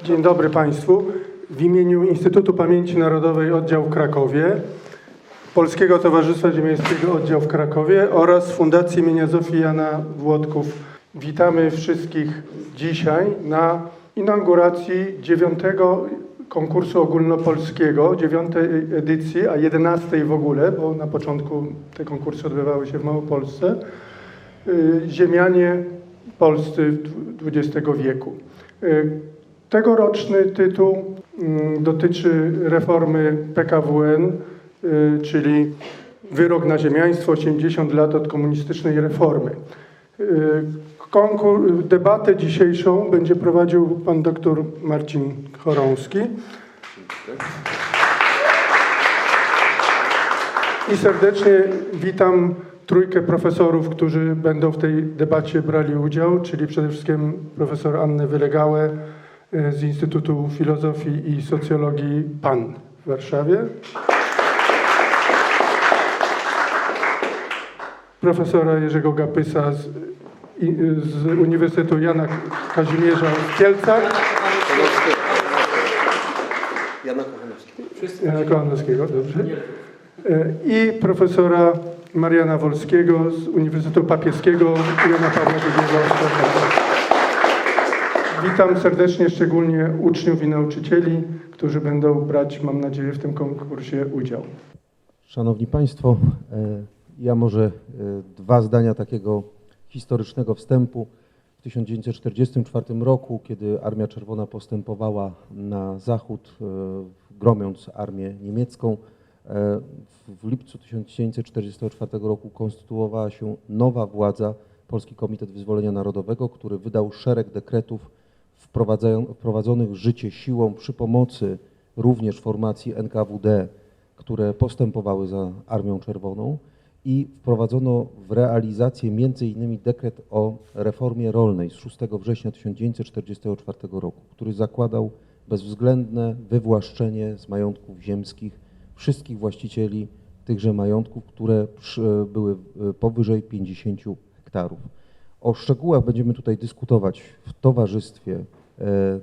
Dzień dobry Państwu. W imieniu Instytutu Pamięci Narodowej Oddział w Krakowie, Polskiego Towarzystwa Ziemiańskiego Oddział w Krakowie oraz Fundacji imienia Zofii i Jana Włodków witamy wszystkich dzisiaj na inauguracji 9. konkursu ogólnopolskiego, 9. edycji, a 11. w ogóle, bo na początku te konkursy odbywały się w Małopolsce. Ziemianie polscy XX wieku. Tegoroczny tytuł dotyczy reformy PKWN, czyli Wyrok na ziemiaństwo, 80 lat od komunistycznej reformy. Debatę dzisiejszą będzie prowadził pan dr Marcin Chorąski. I serdecznie witam trójkę profesorów, którzy będą w tej debacie brali udział, czyli przede wszystkim profesor Annę Wylegałę z Instytutu Filozofii i Socjologii PAN w Warszawie, profesora Jerzego Gapysa z Uniwersytetu Jana Kazimierza w Kielcach. Jana Kochanowskiego, dobrze. I profesora Mariana Wolskiego z Uniwersytetu Papieskiego Jana Pawła II. Witam serdecznie szczególnie uczniów i nauczycieli, którzy będą brać, mam nadzieję, w tym konkursie udział. Szanowni Państwo, ja może dwa zdania takiego historycznego wstępu. W 1944 roku, kiedy Armia Czerwona postępowała na zachód, gromiąc armię niemiecką, w lipcu 1944 roku konstytuowała się nowa władza, Polski Komitet Wyzwolenia Narodowego, który wydał szereg dekretów wprowadzonych w życie siłą przy pomocy również formacji NKWD, które postępowały za Armią Czerwoną, i wprowadzono w realizację m.in. dekret o reformie rolnej z 6 września 1944 roku, który zakładał bezwzględne wywłaszczenie z majątków ziemskich wszystkich właścicieli tychże majątków, które były powyżej 50 hektarów. O szczegółach będziemy tutaj dyskutować w towarzystwie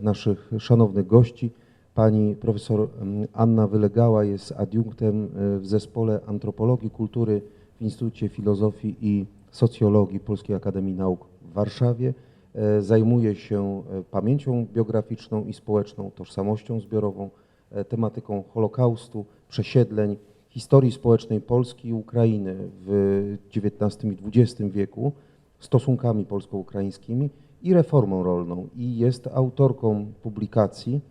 naszych szanownych gości. Pani profesor Anna Wylegała jest adiunktem w Zespole Antropologii Kultury w Instytucie Filozofii i Socjologii Polskiej Akademii Nauk w Warszawie. Zajmuje się pamięcią biograficzną i społeczną, tożsamością zbiorową, tematyką Holokaustu, przesiedleń, historii społecznej Polski i Ukrainy w XIX i XX wieku, stosunkami polsko-ukraińskimi i reformą rolną. I jest autorką publikacji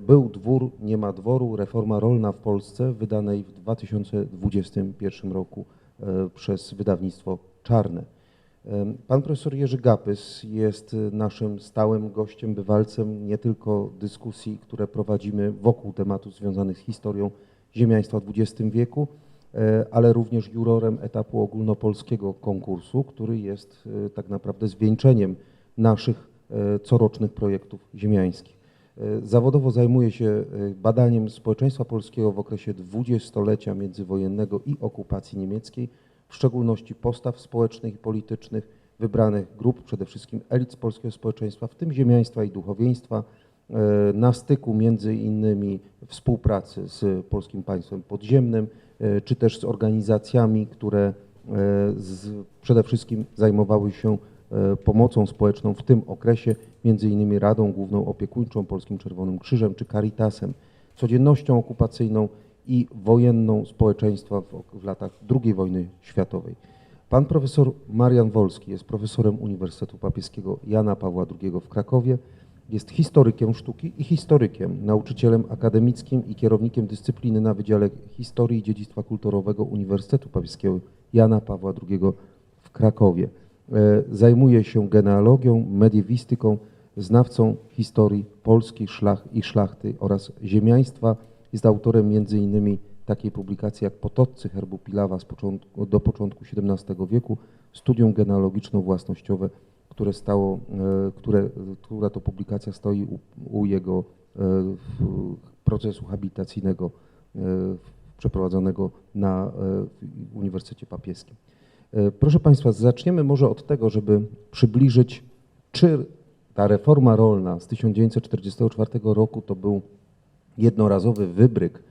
Był dwór, nie ma dworu, reforma rolna w Polsce, wydanej w 2021 roku przez wydawnictwo Czarne. Pan profesor Jerzy Gapys jest naszym stałym gościem, bywalcem nie tylko dyskusji, które prowadzimy wokół tematów związanych z historią ziemiaństwa w XX wieku, ale również jurorem etapu ogólnopolskiego konkursu, który jest tak naprawdę zwieńczeniem naszych corocznych projektów ziemiańskich. Zawodowo zajmuje się badaniem społeczeństwa polskiego w okresie dwudziestolecia międzywojennego i okupacji niemieckiej, w szczególności postaw społecznych i politycznych wybranych grup, przede wszystkim elit z polskiego społeczeństwa, w tym ziemiaństwa i duchowieństwa, na styku między innymi współpracy z polskim państwem podziemnym, czy też z organizacjami, które przede wszystkim zajmowały się pomocą społeczną w tym okresie, między innymi Radą Główną Opiekuńczą, Polskim Czerwonym Krzyżem czy Caritasem, codziennością okupacyjną i wojenną społeczeństwa w latach II wojny światowej. Pan profesor Marian Wolski jest profesorem Uniwersytetu Papieskiego Jana Pawła II w Krakowie, jest historykiem sztuki i historykiem, nauczycielem akademickim i kierownikiem dyscypliny na Wydziale Historii i Dziedzictwa Kulturowego Uniwersytetu Papieskiego Jana Pawła II w Krakowie. Zajmuje się genealogią, mediewistyką, znawcą historii Polski, szlachty oraz ziemiaństwa. Jest autorem m.in. takiej publikacji jak Potoccy herbu Pilawa do początku XVII wieku, studium genealogiczno-własnościowe, która to publikacja stoi u jego procesu habilitacyjnego przeprowadzonego na Uniwersytecie Papieskim. Proszę Państwa, zaczniemy może od tego, żeby przybliżyć, ta reforma rolna z 1944 roku to był jednorazowy wybryk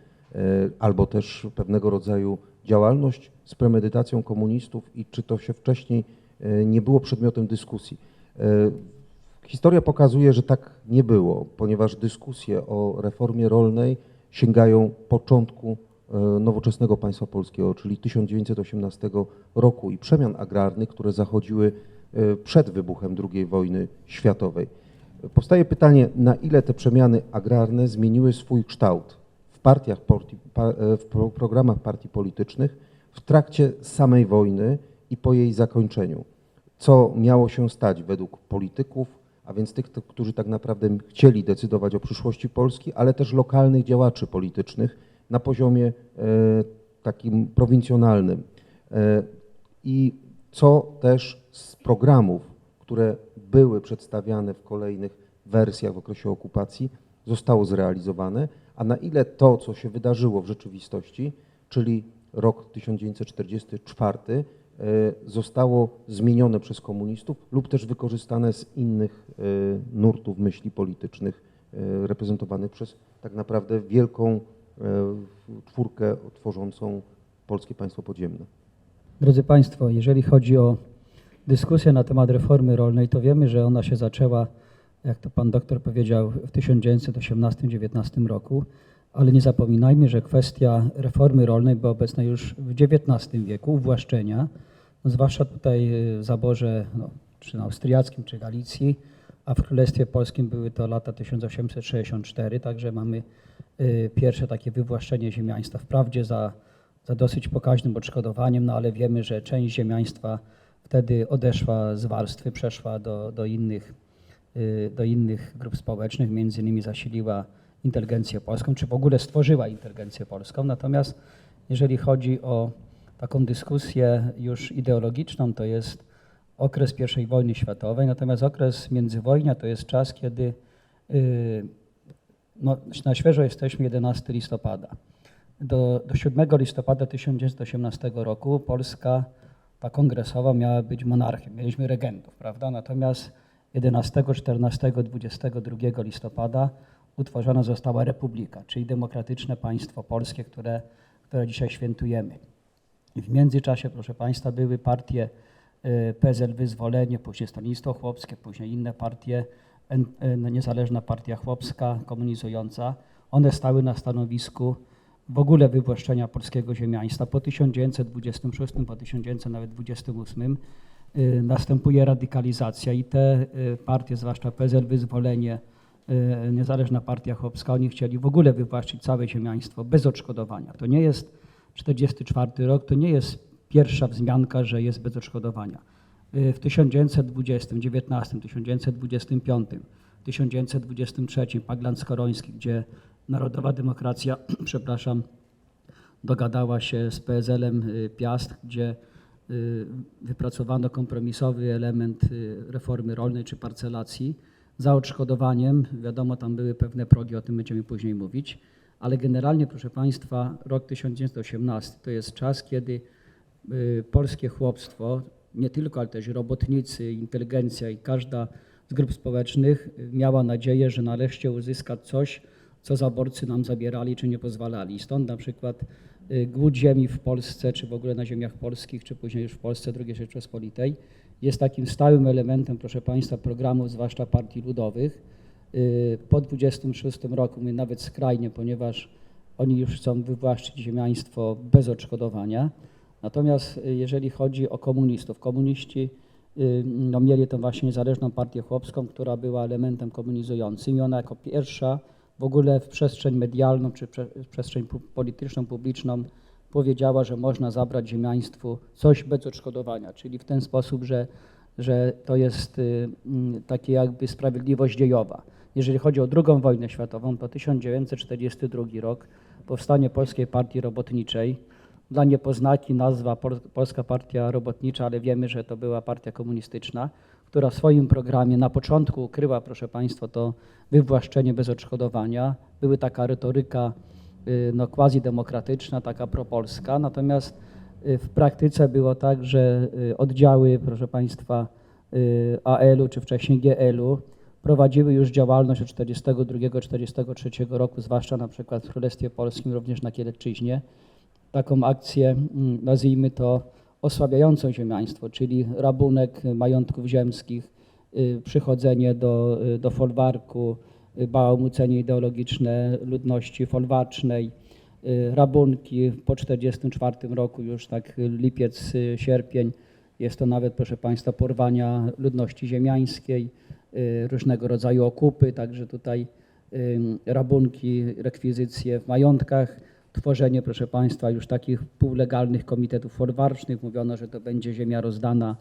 albo też pewnego rodzaju działalność z premedytacją komunistów i czy to się wcześniej nie było przedmiotem dyskusji. Historia pokazuje, że tak nie było, ponieważ dyskusje o reformie rolnej sięgają początku nowoczesnego państwa polskiego, czyli 1918 roku i przemian agrarnych, które zachodziły przed wybuchem II wojny światowej. Powstaje pytanie, na ile te przemiany agrarne zmieniły swój kształt w partiach, w programach partii politycznych w trakcie samej wojny i po jej zakończeniu. Co miało się stać według polityków, a więc tych, którzy tak naprawdę chcieli decydować o przyszłości Polski, ale też lokalnych działaczy politycznych na poziomie takim prowincjonalnym. I co też z programów, które były przedstawiane w kolejnych wersjach w okresie okupacji, zostało zrealizowane, a na ile to, co się wydarzyło w rzeczywistości, czyli rok 1944, zostało zmienione przez komunistów lub też wykorzystane z innych nurtów myśli politycznych reprezentowanych przez tak naprawdę wielką czwórkę tworzącą polskie państwo podziemne. Drodzy Państwo, jeżeli chodzi o dyskusję na temat reformy rolnej, to wiemy, że ona się zaczęła, jak to pan doktor powiedział, w 1918-19 roku, ale nie zapominajmy, że kwestia reformy rolnej była obecna już w XIX wieku, uwłaszczenia, no zwłaszcza tutaj w zaborze czy austriackim, czy Galicji, a w Królestwie Polskim były to lata 1864, także mamy pierwsze takie wywłaszczenie ziemiaństwa. Wprawdzie za dosyć pokaźnym odszkodowaniem, no ale wiemy, że część ziemiaństwa wtedy odeszła z warstwy, przeszła do innych grup społecznych, między innymi zasiliła inteligencję polską, czy w ogóle stworzyła inteligencję polską. Natomiast jeżeli chodzi o taką dyskusję już ideologiczną, to jest okres I wojny światowej, natomiast okres międzywojnia to jest czas, kiedy na świeżo jesteśmy 11 listopada. Do 7 listopada 1918 roku Polska, ta kongresowa, miała być monarchią. Mieliśmy regentów, prawda? Natomiast 11, 14, 22 listopada utworzona została republika, czyli demokratyczne państwo polskie, które dzisiaj świętujemy. I w międzyczasie, proszę Państwa, były partie PSL Wyzwolenie, później Stronnictwo Chłopskie, później inne partie, Niezależna Partia Chłopska, komunizująca. One stały na stanowisku w ogóle wywłaszczenia polskiego ziemiaństwa. Po 1926, po 1928 następuje radykalizacja i te partie, zwłaszcza PSL Wyzwolenie, Niezależna Partia Chłopska, oni chcieli w ogóle wywłaszczyć całe ziemiaństwo bez odszkodowania. To nie jest 1944 rok, to nie jest pierwsza wzmianka, że jest bez odszkodowania. W 1920, 19, 1925, 1923 Paglan-Skoroński, gdzie Narodowa Demokracja, dogadała się z PSL-em Piast, gdzie wypracowano kompromisowy element reformy rolnej czy parcelacji za odszkodowaniem. Wiadomo, tam były pewne progi, o tym będziemy później mówić, ale generalnie, proszę Państwa, rok 1918 to jest czas, kiedy polskie chłopstwo, nie tylko, ale też robotnicy, inteligencja i każda z grup społecznych miała nadzieję, że nareszcie uzyska coś, co zaborcy nam zabierali czy nie pozwalali. Stąd na przykład głód ziemi w Polsce, czy w ogóle na ziemiach polskich, czy później już w Polsce II Rzeczypospolitej, jest takim stałym elementem, proszę Państwa, programów, zwłaszcza partii ludowych. Po 26 roku, my nawet skrajnie, ponieważ oni już chcą wywłaszczyć ziemiaństwo bez odszkodowania. Natomiast jeżeli chodzi o komunistów, komuniści mieli tą właśnie Niezależną Partię Chłopską, która była elementem komunizującym i ona jako pierwsza w ogóle w przestrzeń medialną czy w przestrzeń polityczną, publiczną powiedziała, że można zabrać ziemiaństwu coś bez odszkodowania, czyli w ten sposób, że to jest takie jakby sprawiedliwość dziejowa. Jeżeli chodzi o II wojnę światową, to 1942 rok, powstanie Polskiej Partii Robotniczej, dla niepoznaki nazwa Polska Partia Robotnicza, ale wiemy, że to była partia komunistyczna, która w swoim programie na początku ukryła, proszę Państwa, to wywłaszczenie bez odszkodowania. Były taka retoryka quasi-demokratyczna, taka propolska, natomiast w praktyce było tak, że oddziały, proszę Państwa, AL-u czy wcześniej GL-u prowadziły już działalność od 1942-1943 roku, zwłaszcza na przykład w Królestwie Polskim, również na Kielecczyźnie, taką akcję, nazwijmy to, osłabiającą ziemiaństwo, czyli rabunek majątków ziemskich, przychodzenie do folwarku, bałamucenie ideologiczne ludności folwarcznej, rabunki po 1944 roku, już tak lipiec, sierpień, jest to nawet, proszę Państwa, porwania ludności ziemiańskiej, różnego rodzaju okupy, także tutaj rabunki, rekwizycje w majątkach, tworzenie, proszę Państwa, już takich półlegalnych komitetów folwarcznych. Mówiono, że to będzie ziemia rozdana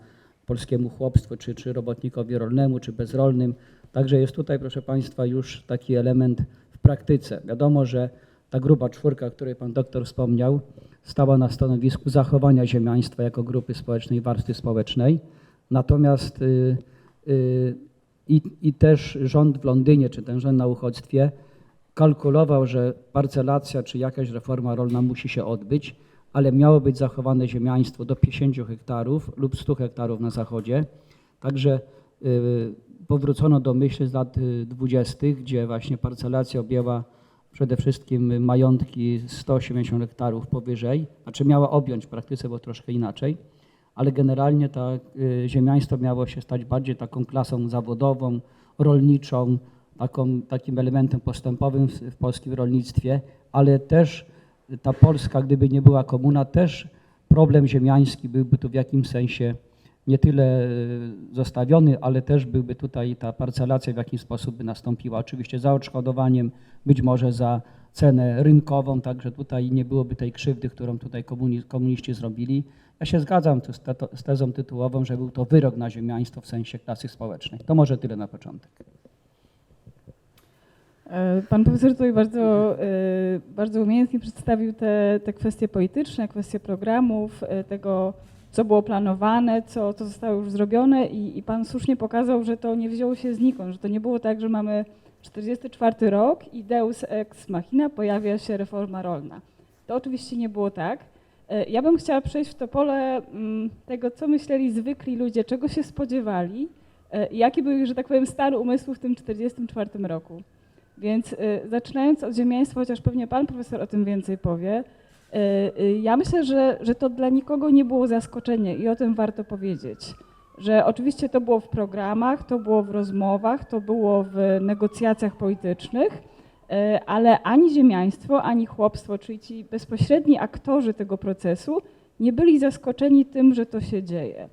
polskiemu chłopstwu, czy robotnikowi rolnemu, czy bezrolnym. Także jest tutaj, proszę Państwa, już taki element w praktyce. Wiadomo, że ta grupa czwórka, o której Pan doktor wspomniał, stała na stanowisku zachowania ziemiaństwa jako grupy społecznej, warstwy społecznej. Natomiast i też rząd w Londynie, czy ten rząd na uchodźstwie kalkulował, że parcelacja czy jakaś reforma rolna musi się odbyć, ale miało być zachowane ziemiaństwo do 50 hektarów lub 100 hektarów na zachodzie. Także powrócono do myśli z lat 20., gdzie właśnie parcelacja objęła przede wszystkim majątki 180 hektarów powyżej, znaczy miała objąć w praktyce, bo troszkę inaczej, ale generalnie ziemiaństwo miało się stać bardziej taką klasą zawodową, rolniczą, takim elementem postępowym w polskim rolnictwie, ale też ta Polska, gdyby nie była komuna, też problem ziemiański byłby tu w jakimś sensie nie tyle zostawiony, ale też byłby tutaj ta parcelacja w jakiś sposób by nastąpiła. Oczywiście za odszkodowaniem, być może za cenę rynkową, także tutaj nie byłoby tej krzywdy, którą tutaj komuniści zrobili. Ja się zgadzam z tezą tytułową, że był to wyrok na ziemiaństwo w sensie klasy społecznej. To może tyle na początek. Pan profesor tutaj bardzo umiejętnie przedstawił te kwestie polityczne, kwestie programów, tego, co było planowane, co zostało już zrobione i pan słusznie pokazał, że to nie wzięło się znikąd, że to nie było tak, że mamy 44 rok i deus ex machina, pojawia się reforma rolna. To oczywiście nie było tak. Ja bym chciała przejść w to pole tego, co myśleli zwykli ludzie, czego się spodziewali, jaki był, że tak powiem, stan umysłu w tym 44 roku. Więc zaczynając od ziemiaństwa, chociaż pewnie pan profesor o tym więcej powie, ja myślę, że to dla nikogo nie było zaskoczenie i o tym warto powiedzieć. Że oczywiście to było w programach, to było w rozmowach, to było w negocjacjach politycznych, ale ani ziemiaństwo, ani chłopstwo, czyli ci bezpośredni aktorzy tego procesu, nie byli zaskoczeni tym, że to się dzieje.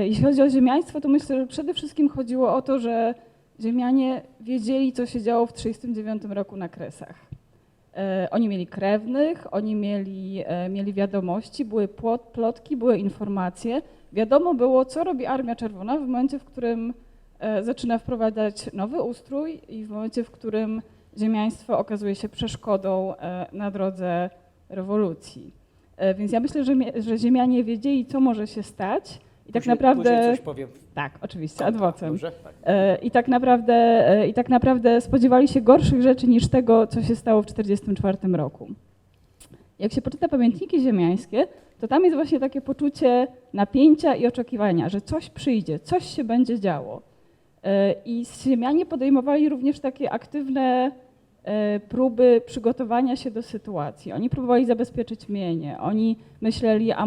Jeśli chodzi o ziemiaństwo, to myślę, że przede wszystkim chodziło o to, że ziemianie wiedzieli, co się działo w 1939 roku na Kresach. Oni mieli krewnych, oni mieli wiadomości, były plotki, były informacje. Wiadomo było, co robi Armia Czerwona w momencie, w którym zaczyna wprowadzać nowy ustrój i w momencie, w którym ziemiaństwo okazuje się przeszkodą na drodze rewolucji. Więc ja myślę, że ziemianie wiedzieli, co może się stać. I tak naprawdę. Coś powiem. Tak, oczywiście, ad vocem. Dobrze? Tak. I tak naprawdę spodziewali się gorszych rzeczy niż tego, co się stało w 1944 roku. Jak się poczyta pamiętniki ziemiańskie, to tam jest właśnie takie poczucie napięcia i oczekiwania, że coś przyjdzie, coś się będzie działo. I ziemianie podejmowali również takie aktywne próby przygotowania się do sytuacji. Oni próbowali zabezpieczyć mienie. Oni myśleli, a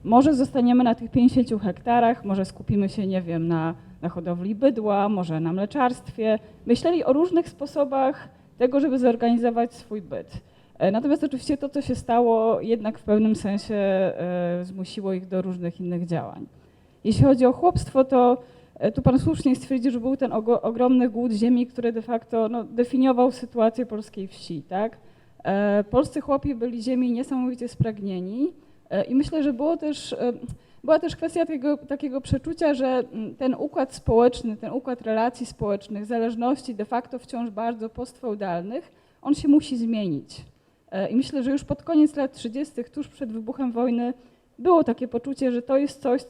może zostaniemy na tych 50 hektarach, może skupimy się, nie wiem, na hodowli bydła, może na mleczarstwie. Myśleli o różnych sposobach tego, żeby zorganizować swój byt. Natomiast oczywiście to, co się stało, jednak w pewnym sensie zmusiło ich do różnych innych działań. Jeśli chodzi o chłopstwo, to tu pan słusznie stwierdził, że był ten ogromny głód ziemi, który de facto definiował sytuację polskiej wsi. Tak? Polscy chłopi byli ziemi niesamowicie spragnieni i myślę, że była też kwestia takiego przeczucia, że ten układ społeczny, ten układ relacji społecznych, zależności de facto wciąż bardzo postfeudalnych, on się musi zmienić. I myślę, że już pod koniec lat 30., tuż przed wybuchem wojny, było takie poczucie, że to jest coś,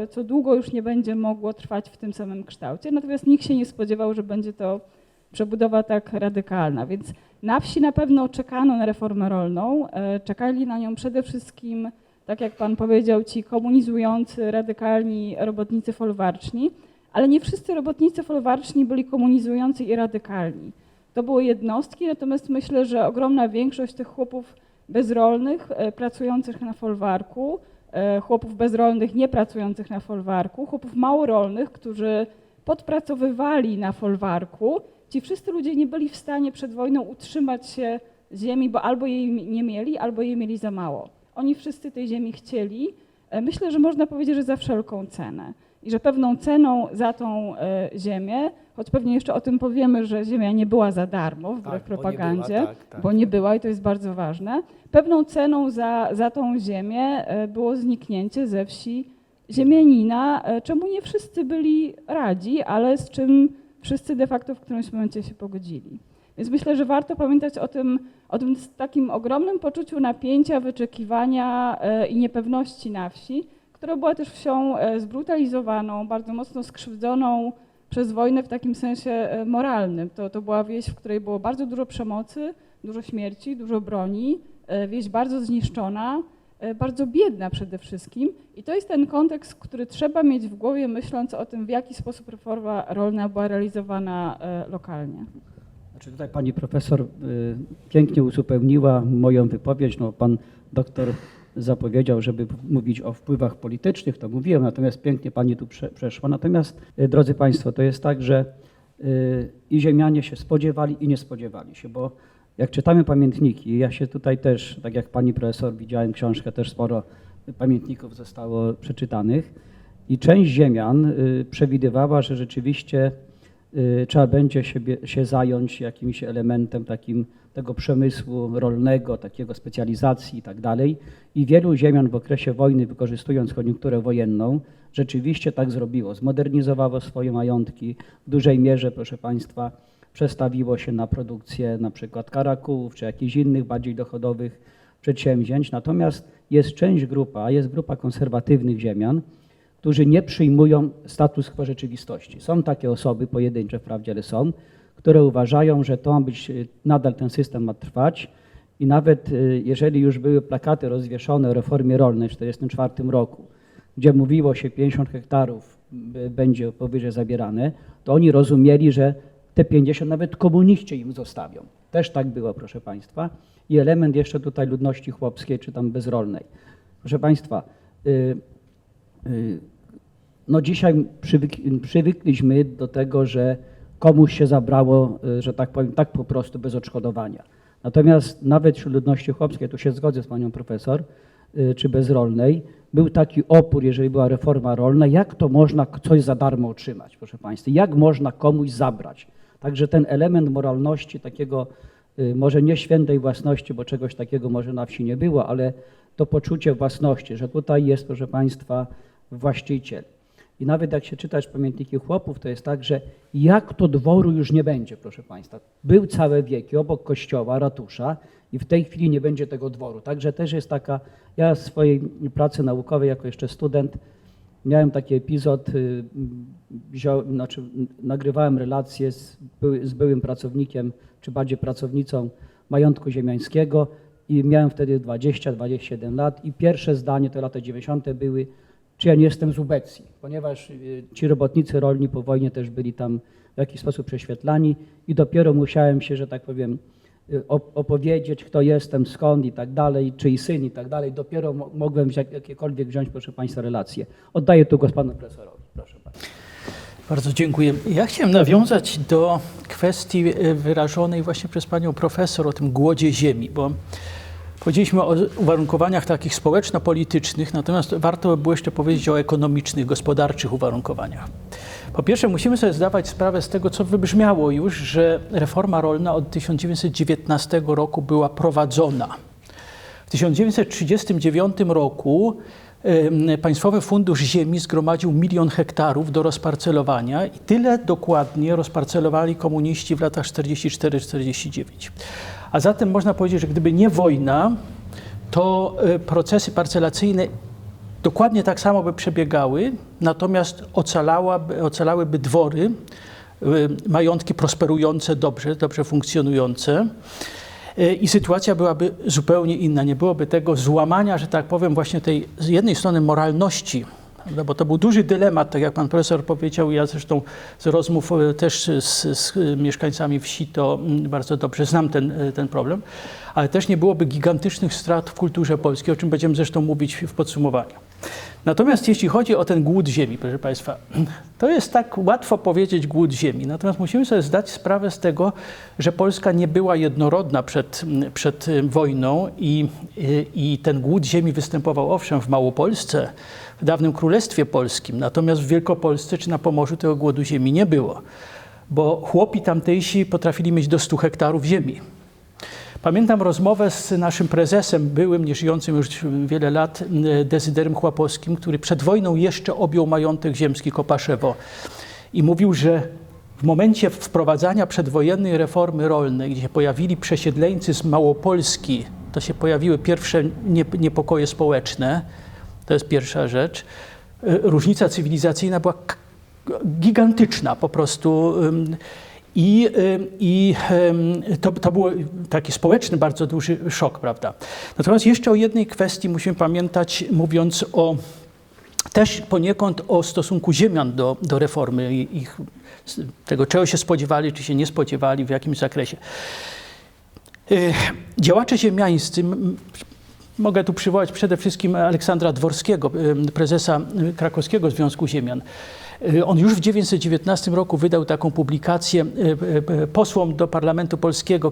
co długo już nie będzie mogło trwać w tym samym kształcie. Natomiast nikt się nie spodziewał, że będzie to przebudowa tak radykalna. Więc na wsi na pewno czekano na reformę rolną. Czekali na nią przede wszystkim, tak jak pan powiedział, ci komunizujący, radykalni robotnicy folwarczni, ale nie wszyscy robotnicy folwarczni byli komunizujący i radykalni. To były jednostki, natomiast myślę, że ogromna większość tych chłopów bezrolnych pracujących na folwarku, chłopów bezrolnych nie pracujących na folwarku, chłopów małorolnych, którzy podpracowywali na folwarku, ci wszyscy ludzie nie byli w stanie przed wojną utrzymać się ziemi, bo albo jej nie mieli, albo jej mieli za mało. Oni wszyscy tej ziemi chcieli. Myślę, że można powiedzieć, że za wszelką cenę. I że pewną ceną za tą ziemię, choć pewnie jeszcze o tym powiemy, że ziemia nie była za darmo, wbrew propagandzie, bo nie była i to jest bardzo ważne, pewną ceną za tą ziemię było zniknięcie ze wsi ziemianina, czemu nie wszyscy byli radzi, ale z czym wszyscy de facto w którymś momencie się pogodzili. Więc myślę, że warto pamiętać o tym takim ogromnym poczuciu napięcia, wyczekiwania i niepewności na wsi, która była też wsią zbrutalizowaną, bardzo mocno skrzywdzoną przez wojnę w takim sensie moralnym. To była wieś, w której było bardzo dużo przemocy, dużo śmierci, dużo broni, wieś bardzo zniszczona, bardzo biedna przede wszystkim. I to jest ten kontekst, który trzeba mieć w głowie, myśląc o tym, w jaki sposób reforma rolna była realizowana lokalnie. Znaczy tutaj pani profesor pięknie uzupełniła moją wypowiedź. No, pan doktor zapowiedział, żeby mówić o wpływach politycznych, to mówiłem, natomiast pięknie pani tu przeszła. Natomiast, drodzy państwo, to jest tak, że i ziemianie się spodziewali i nie spodziewali się, bo jak czytamy pamiętniki, ja się tutaj też, tak jak pani profesor, widziałem książkę, też sporo pamiętników zostało przeczytanych i część ziemian przewidywała, że rzeczywiście trzeba będzie się zająć jakimś elementem takim tego przemysłu rolnego, takiego specjalizacji i tak dalej. I wielu ziemian w okresie wojny, wykorzystując koniunkturę wojenną, rzeczywiście tak zrobiło. Zmodernizowało swoje majątki w dużej mierze, proszę państwa, przestawiło się na produkcję na przykład karakułów czy jakichś innych bardziej dochodowych przedsięwzięć. Natomiast jest grupa konserwatywnych ziemian, którzy nie przyjmują status quo rzeczywistości. Są takie osoby, pojedyncze wprawdzie, ale są, które uważają, że to ma być, nadal ten system ma trwać i nawet jeżeli już były plakaty rozwieszone o reformie rolnej w 1944 roku, gdzie mówiło się 50 hektarów będzie powyżej zabierane, to oni rozumieli, że te 50 nawet komuniści im zostawią. Też tak było, proszę państwa. I element jeszcze tutaj ludności chłopskiej czy tam bezrolnej. Proszę państwa, no dzisiaj przywykliśmy do tego, że komuś się zabrało, że tak powiem, tak po prostu bez odszkodowania. Natomiast nawet wśród ludności chłopskiej, tu się zgodzę z panią profesor, czy bezrolnej, był taki opór, jeżeli była reforma rolna, jak to można coś za darmo otrzymać, proszę państwa, jak można komuś zabrać. Także ten element moralności, takiego może nie świętej własności, bo czegoś takiego może na wsi nie było, ale to poczucie własności, że tutaj jest, proszę państwa, właściciel. I nawet jak się czytać pamiętniki chłopów, to jest tak, że jak to dworu już nie będzie, proszę państwa. Był całe wieki obok kościoła, ratusza i w tej chwili nie będzie tego dworu. Także też jest taka, ja w swojej pracy naukowej jako jeszcze student miałem taki epizod, nagrywałem relacje z byłym pracownikiem, czy bardziej pracownicą majątku ziemiańskiego i miałem wtedy 20-27 lat i pierwsze zdanie, to lata 90. były, czy ja nie jestem z ubecji, ponieważ ci robotnicy rolni po wojnie też byli tam w jakiś sposób prześwietlani i dopiero musiałem się, że tak powiem, opowiedzieć, kto jestem, skąd i tak dalej, czyj syn i tak dalej. Dopiero mogłem jakiekolwiek wziąć, proszę państwa, relacje. Oddaję tu głos panu profesorowi. Proszę bardzo. Bardzo dziękuję. Ja chciałem nawiązać do kwestii wyrażonej właśnie przez panią profesor o tym głodzie ziemi, bo powiedzieliśmy o uwarunkowaniach takich społeczno-politycznych, natomiast warto było jeszcze powiedzieć o ekonomicznych, gospodarczych uwarunkowaniach. Po pierwsze, musimy sobie zdawać sprawę z tego, co wybrzmiało już, że reforma rolna od 1919 roku była prowadzona. W 1939 roku Państwowy Fundusz Ziemi zgromadził 1 000 000 hektarów do rozparcelowania i tyle dokładnie rozparcelowali komuniści w latach 44-49. A zatem można powiedzieć, że gdyby nie wojna, to procesy parcelacyjne dokładnie tak samo by przebiegały, natomiast ocalałyby dwory, majątki prosperujące, dobrze funkcjonujące i sytuacja byłaby zupełnie inna. Nie byłoby tego złamania, że tak powiem, właśnie tej z jednej strony moralności prawda? Bo to był duży dylemat, tak jak pan profesor powiedział, ja zresztą z rozmów też z mieszkańcami wsi to bardzo dobrze znam ten problem, ale też nie byłoby gigantycznych strat w kulturze polskiej, o czym będziemy zresztą mówić w podsumowaniu. Natomiast jeśli chodzi o ten głód ziemi, proszę Państwa, to jest tak łatwo powiedzieć głód ziemi, natomiast musimy sobie zdać sprawę z tego, że Polska nie była jednorodna przed wojną i ten głód ziemi występował owszem w Małopolsce, w dawnym Królestwie Polskim, natomiast w Wielkopolsce czy na Pomorzu tego głodu ziemi nie było, bo chłopi tamtejsi potrafili mieć do 100 hektarów ziemi. Pamiętam rozmowę z naszym prezesem, byłym, nieżyjącym już wiele lat, Dezyderem Chłapowskim, który przed wojną jeszcze objął majątek ziemski Kopaszewo i mówił, że w momencie wprowadzania przedwojennej reformy rolnej, gdzie się pojawili przesiedleńcy z Małopolski, to się pojawiły pierwsze niepokoje społeczne, to jest pierwsza rzecz, różnica cywilizacyjna była gigantyczna po prostu. I to był taki społeczny, bardzo duży szok, prawda? Natomiast jeszcze o jednej kwestii musimy pamiętać, mówiąc też poniekąd o stosunku ziemian do reformy, tego czego się spodziewali, czy się nie spodziewali, w jakim zakresie. Działacze ziemiańscy, mogę tu przywołać przede wszystkim Aleksandra Dworskiego, prezesa Krakowskiego Związku Ziemian. On już w 1919 roku wydał taką publikację posłom do Parlamentu Polskiego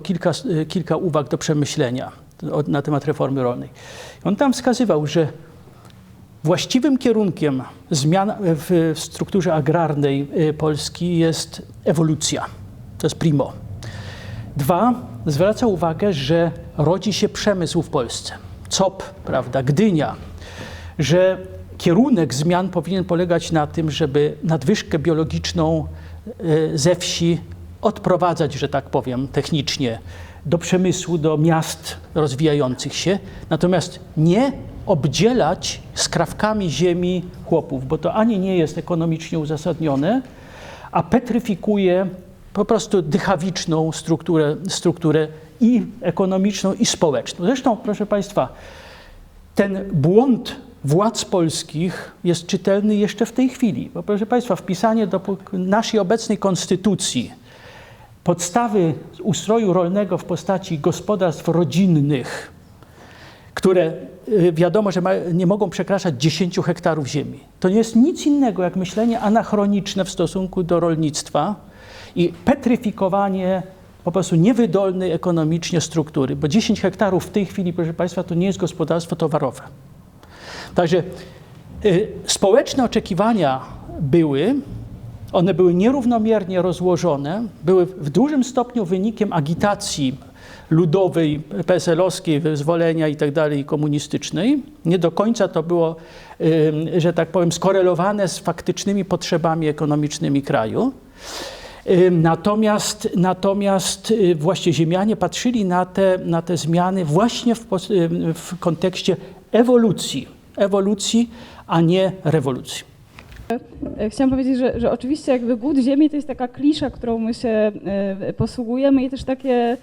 kilka uwag do przemyślenia na temat reformy rolnej. On tam wskazywał, że właściwym kierunkiem zmian w strukturze agrarnej Polski jest ewolucja. To jest primo. 2. Zwraca uwagę, że rodzi się przemysł w Polsce. COP, prawda, Gdynia, że kierunek zmian powinien polegać na tym, żeby nadwyżkę biologiczną ze wsi odprowadzać, że tak powiem, technicznie do przemysłu, do miast rozwijających się, natomiast nie obdzielać skrawkami ziemi chłopów, bo to ani nie jest ekonomicznie uzasadnione, a petryfikuje po prostu dychawiczną strukturę i ekonomiczną, i społeczną. Zresztą, proszę Państwa, ten błąd władz polskich jest czytelny jeszcze w tej chwili. Bo proszę Państwa, wpisanie do naszej obecnej konstytucji podstawy ustroju rolnego w postaci gospodarstw rodzinnych, które wiadomo, że nie mogą przekraczać 10 hektarów ziemi. To nie jest nic innego jak myślenie anachroniczne w stosunku do rolnictwa i petryfikowanie po prostu niewydolnej ekonomicznie struktury, bo 10 hektarów w tej chwili, proszę Państwa, to nie jest gospodarstwo towarowe. Także społeczne oczekiwania one były nierównomiernie rozłożone, były w dużym stopniu wynikiem agitacji ludowej, PSL-owskiej, wyzwolenia i tak dalej, komunistycznej. Nie do końca to było, że tak powiem, skorelowane z faktycznymi potrzebami ekonomicznymi kraju. Natomiast właśnie ziemianie patrzyli na te zmiany właśnie w kontekście ewolucji, a nie rewolucji. Chciałam powiedzieć, że oczywiście jakby głód ziemi to jest taka klisza, którą my się posługujemy i też takie,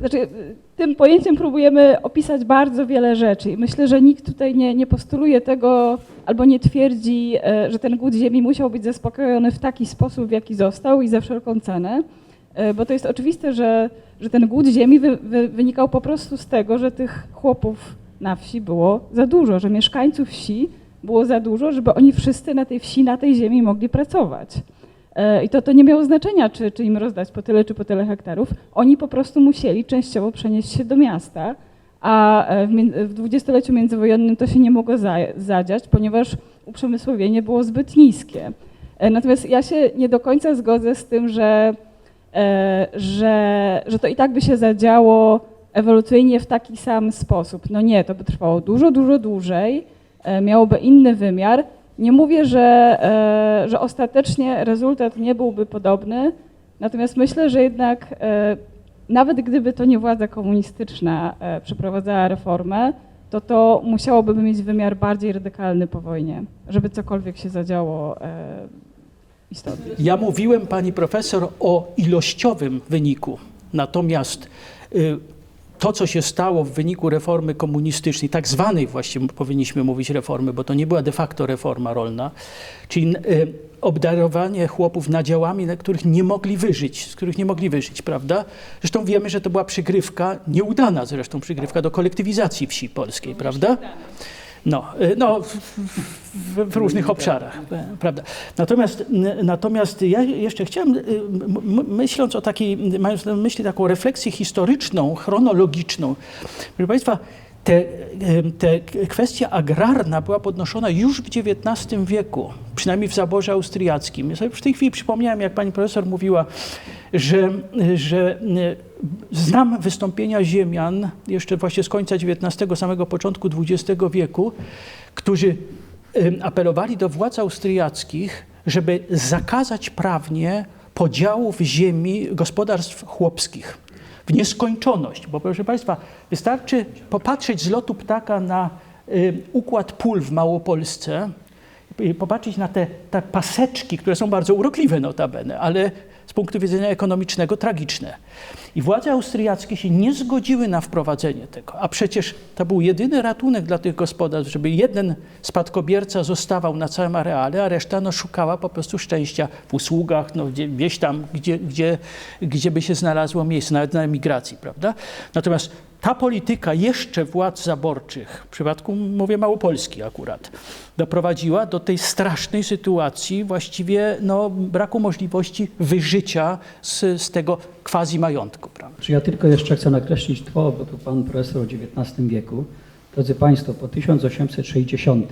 znaczy tym pojęciem próbujemy opisać bardzo wiele rzeczy i myślę, że nikt tutaj nie postuluje tego albo nie twierdzi, że ten głód ziemi musiał być zaspokojony w taki sposób, w jaki został i za wszelką cenę, bo to jest oczywiste, że ten głód ziemi wynikał po prostu z tego, że tych chłopów na wsi było za dużo, że mieszkańców wsi było za dużo, żeby oni wszyscy na tej wsi, na tej ziemi mogli pracować. I to nie miało znaczenia, czy im rozdać po tyle, czy po tyle hektarów. Oni po prostu musieli częściowo przenieść się do miasta, a w dwudziestoleciu międzywojennym to się nie mogło zadziać, ponieważ uprzemysłowienie było zbyt niskie. Natomiast ja się nie do końca zgodzę z tym, że to i tak by się zadziało ewolucyjnie w taki sam sposób. No nie, to by trwało dużo, dużo dłużej, miałoby inny wymiar. Nie mówię, że ostatecznie rezultat nie byłby podobny, natomiast myślę, że jednak nawet gdyby to nie władza komunistyczna przeprowadzała reformę, to musiałoby mieć wymiar bardziej radykalny po wojnie, żeby cokolwiek się zadziało istotnie. Ja mówiłem, pani profesor, o ilościowym wyniku, natomiast to, co się stało w wyniku reformy komunistycznej, tak zwanej właściwie powinniśmy mówić reformy, bo to nie była de facto reforma rolna, czyli obdarowanie chłopów nadziałami, na których nie mogli wyżyć, z których nie mogli wyżyć, prawda? Zresztą wiemy, że to była przygrywka, nieudana zresztą przygrywka do kolektywizacji wsi polskiej, prawda? W różnych obszarach, prawda? Natomiast ja jeszcze chciałem, myśląc o takiej, mając na myśli taką refleksję historyczną, chronologiczną, proszę Państwa, te kwestia agrarna była podnoszona już w XIX wieku, przynajmniej w zaborze austriackim. Ja sobie w tej chwili przypomniałem, jak pani profesor mówiła, że znam wystąpienia ziemian jeszcze właśnie z końca XIX, samego początku XX wieku, którzy apelowali do władz austriackich, żeby zakazać prawnie podziałów ziemi gospodarstw chłopskich w nieskończoność, bo proszę Państwa, wystarczy popatrzeć z lotu ptaka na układ pól w Małopolsce, popatrzeć na te paseczki, które są bardzo urokliwe notabene, ale z punktu widzenia ekonomicznego tragiczne. I władze austriackie się nie zgodziły na wprowadzenie tego, a przecież to był jedyny ratunek dla tych gospodarstw, żeby jeden spadkobierca zostawał na całym areale, a reszta szukała po prostu szczęścia w usługach, gdzieś tam, gdzie by się znalazło miejsce, nawet na emigracji, prawda? Natomiast ta polityka jeszcze władz zaborczych, w przypadku, mówię, Małopolski akurat, doprowadziła do tej strasznej sytuacji właściwie braku możliwości wyżycia z tego quasi-majątku. Prawda? Czy ja tylko jeszcze chcę nakreślić tło, bo tu pan profesor o XIX wieku. Drodzy Państwo, po 1860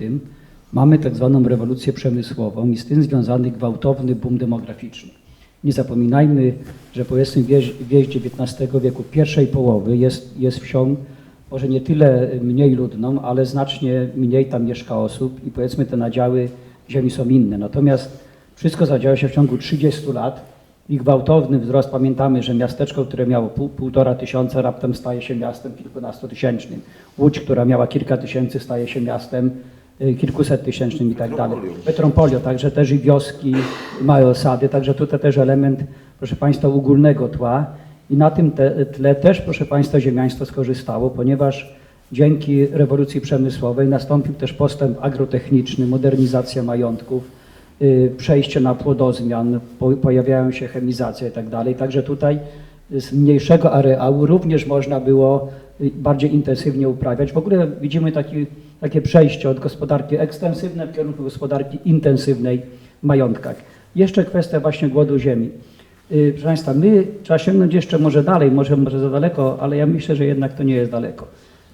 mamy tak zwaną rewolucję przemysłową i z tym związany gwałtowny boom demograficzny. Nie zapominajmy, że powiedzmy wieś XIX wieku, pierwszej połowy jest wsią, może nie tyle mniej ludną, ale znacznie mniej tam mieszka osób i powiedzmy te nadziały ziemi są inne. Natomiast wszystko zadziało się w ciągu 30 lat i gwałtowny wzrost. Pamiętamy, że miasteczko, które miało 1,5 tysiąca, raptem staje się miastem kilkunastotysięcznym. Łódź, która miała kilka tysięcy, staje się miastem kilkusettysięcznym i tak dalej. Metropolią, także też i wioski, małe osady, także tutaj też element, proszę Państwa, ogólnego tła i na tym tle też, proszę Państwa, ziemiaństwo skorzystało, ponieważ dzięki rewolucji przemysłowej nastąpił też postęp agrotechniczny, modernizacja majątków, przejście na płodozmian, pojawiają się chemizacja i tak dalej, także tutaj z mniejszego areału również można było bardziej intensywnie uprawiać. W ogóle widzimy takie przejście od gospodarki ekstensywnej w kierunku gospodarki intensywnej w majątkach. Jeszcze kwestia właśnie głodu ziemi. Proszę Państwa, trzeba sięgnąć jeszcze może dalej, może za daleko, ale ja myślę, że jednak to nie jest daleko.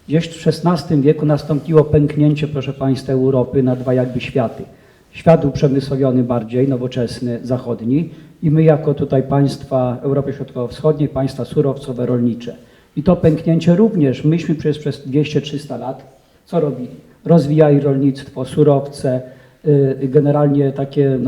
Gdzieś w XVI wieku nastąpiło pęknięcie, proszę Państwa, Europy na dwa jakby światy. Świat uprzemysłowiony bardziej, nowoczesny, zachodni i my jako tutaj państwa Europy Środkowo-Wschodniej, państwa surowcowe, rolnicze. I to pęknięcie również, myśmy przez 200-300 lat co robili? Rozwijali rolnictwo, surowce, generalnie takie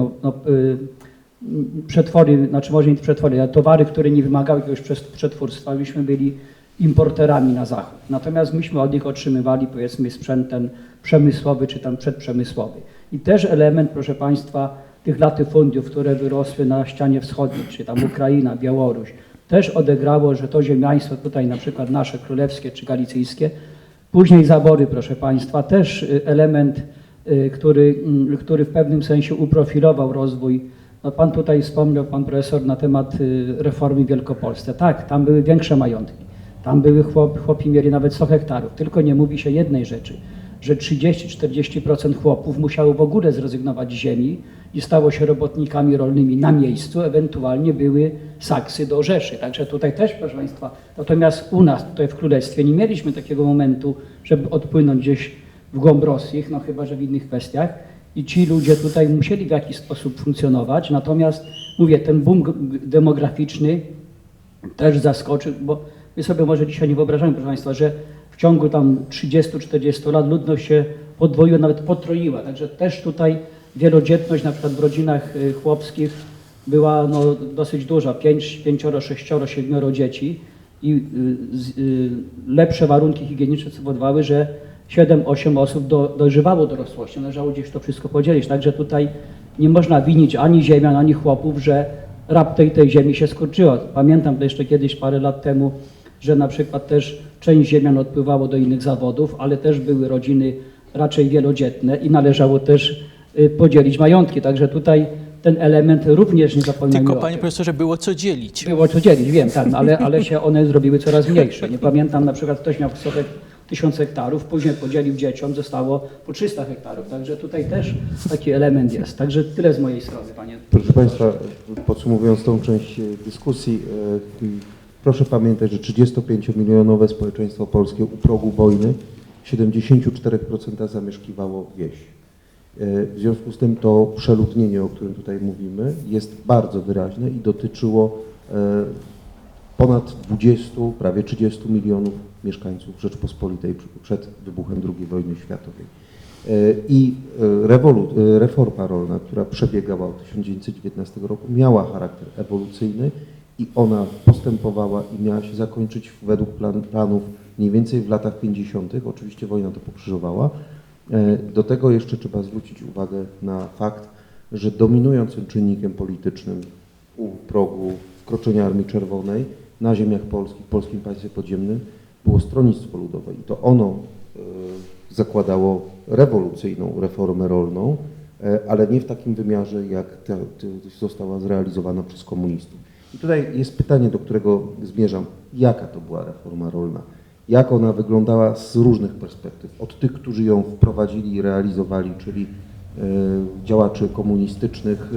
przetwory, znaczy może nie przetwory, ale towary, które nie wymagały jakiegoś przetwórstwa, myśmy byli importerami na zachód. Natomiast myśmy od nich otrzymywali, powiedzmy, sprzęt ten przemysłowy czy tam przedprzemysłowy. I też element, proszę Państwa, tych latyfundiów, które wyrosły na ścianie wschodniej, czy tam Ukraina, Białoruś, też odegrało, że to ziemiaństwo tutaj na przykład nasze królewskie czy galicyjskie, później zabory, proszę Państwa, też element, który w pewnym sensie uprofilował rozwój. No pan tutaj wspomniał, pan profesor, na temat reformy w Wielkopolsce. Tak, tam były większe majątki. Tam były chłopi mieli nawet 100 hektarów. Tylko nie mówi się jednej rzeczy, że 30-40% chłopów musiało w ogóle zrezygnować z ziemi i stało się robotnikami rolnymi na miejscu, ewentualnie były saksy do Rzeszy. Także tutaj też, proszę Państwa, natomiast u nas tutaj w Królestwie nie mieliśmy takiego momentu, żeby odpłynąć gdzieś w głąb Rosji, no chyba że w innych kwestiach. I ci ludzie tutaj musieli w jakiś sposób funkcjonować. Natomiast mówię, ten boom demograficzny też zaskoczył, bo my sobie może dzisiaj nie wyobrażamy, proszę Państwa, że w ciągu tam 30-40 lat ludność się podwoiła, nawet potroiła. Także też tutaj wielodzietność na przykład w rodzinach chłopskich była dosyć duża, 5, 6, 7 dzieci i lepsze warunki higieniczne spowodowały, że 7-8 osób dożywało dorosłości. Należało gdzieś to wszystko podzielić. Także tutaj nie można winić ani ziemian, ani chłopów, że raptem tej ziemi się skurczyło. Pamiętam to jeszcze kiedyś, parę lat temu, że na przykład też część ziemian odpływało do innych zawodów, ale też były rodziny raczej wielodzietne i należało też podzielić majątki. Także tutaj ten element również nie zapominajmy Tylko, o panie tym. profesorze, było co dzielić. Było co dzielić, wiem, tak, no ale się one zrobiły coraz mniejsze. Nie pamiętam, na przykład ktoś miał sobie 1000 hektarów, później podzielił dzieciom, zostało po 300 hektarów. Także tutaj też taki element jest. Także tyle z mojej strony, panie. Proszę Państwa, podsumowując tą część dyskusji, proszę pamiętać, że 35-milionowe społeczeństwo polskie u progu wojny 74% zamieszkiwało wieś. W związku z tym to przeludnienie, o którym tutaj mówimy, jest bardzo wyraźne i dotyczyło ponad 20, prawie 30 milionów mieszkańców Rzeczpospolitej przed wybuchem II wojny światowej. I reforma rolna, która przebiegała od 1919 roku, miała charakter ewolucyjny i ona postępowała i miała się zakończyć według planów mniej więcej w latach 50. Oczywiście wojna to pokrzyżowała. Do tego jeszcze trzeba zwrócić uwagę na fakt, że dominującym czynnikiem politycznym u progu wkroczenia Armii Czerwonej na ziemiach polskich, w polskim państwie podziemnym było Stronnictwo Ludowe i to ono zakładało rewolucyjną reformę rolną, ale nie w takim wymiarze, jak została zrealizowana przez komunistów. I tutaj jest pytanie, do którego zmierzam. Jaka to była reforma rolna? Jak ona wyglądała z różnych perspektyw? Od tych, którzy ją wprowadzili i realizowali, czyli działaczy komunistycznych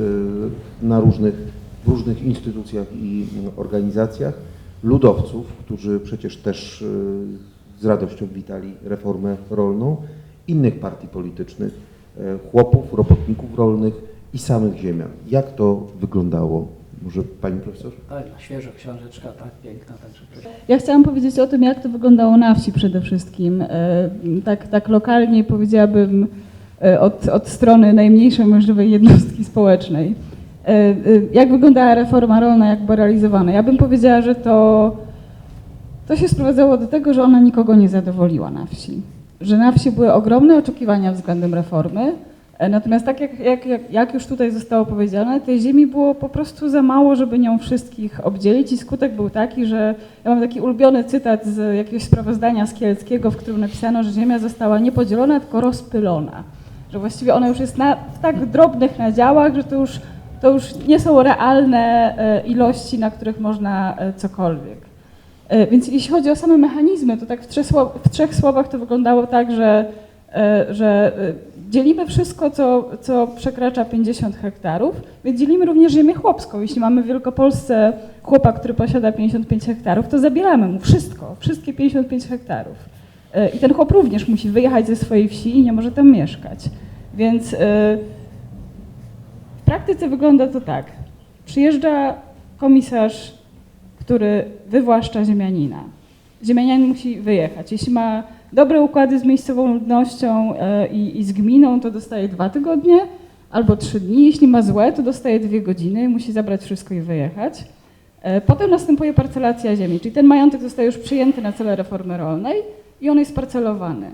w różnych instytucjach i organizacjach, ludowców, którzy przecież też z radością witali reformę rolną, innych partii politycznych, chłopów, robotników rolnych i samych ziemian. Jak to wyglądało? Może pani profesor? Tak, świeżo książeczka, tak piękna. Także Ja chciałam powiedzieć o tym, jak to wyglądało na wsi przede wszystkim. Tak lokalnie powiedziałabym od strony najmniejszej możliwej jednostki społecznej. Jak wyglądała reforma rolna, jak była realizowana? Ja bym powiedziała, że to się sprowadzało do tego, że ona nikogo nie zadowoliła na wsi. Że na wsi były ogromne oczekiwania względem reformy, natomiast tak jak już tutaj zostało powiedziane, tej ziemi było po prostu za mało, żeby nią wszystkich obdzielić i skutek był taki, że ja mam taki ulubiony cytat z jakiegoś sprawozdania z Kieleckiego, w którym napisano, że ziemia została nie podzielona, tylko rozpylona. Że właściwie ona już jest w tak drobnych nadziałach, że to już nie są realne ilości, na których można cokolwiek. Więc jeśli chodzi o same mechanizmy, to tak w trzech słowach to wyglądało tak, że dzielimy wszystko, co przekracza 50 hektarów, więc dzielimy również ziemię chłopską. Jeśli mamy w Wielkopolsce chłopa, który posiada 55 hektarów, to zabieramy mu wszystkie 55 hektarów. I ten chłop również musi wyjechać ze swojej wsi i nie może tam mieszkać. Więc w praktyce wygląda to tak. Przyjeżdża komisarz, który wywłaszcza ziemianina. Ziemianin musi wyjechać. Jeśli ma dobre układy z miejscową ludnością i z gminą, to dostaje 2 tygodnie albo 3 dni. Jeśli ma złe, to dostaje 2 godziny, musi zabrać wszystko i wyjechać. Potem następuje parcelacja ziemi, czyli ten majątek zostaje już przyjęty na cele reformy rolnej i on jest parcelowany.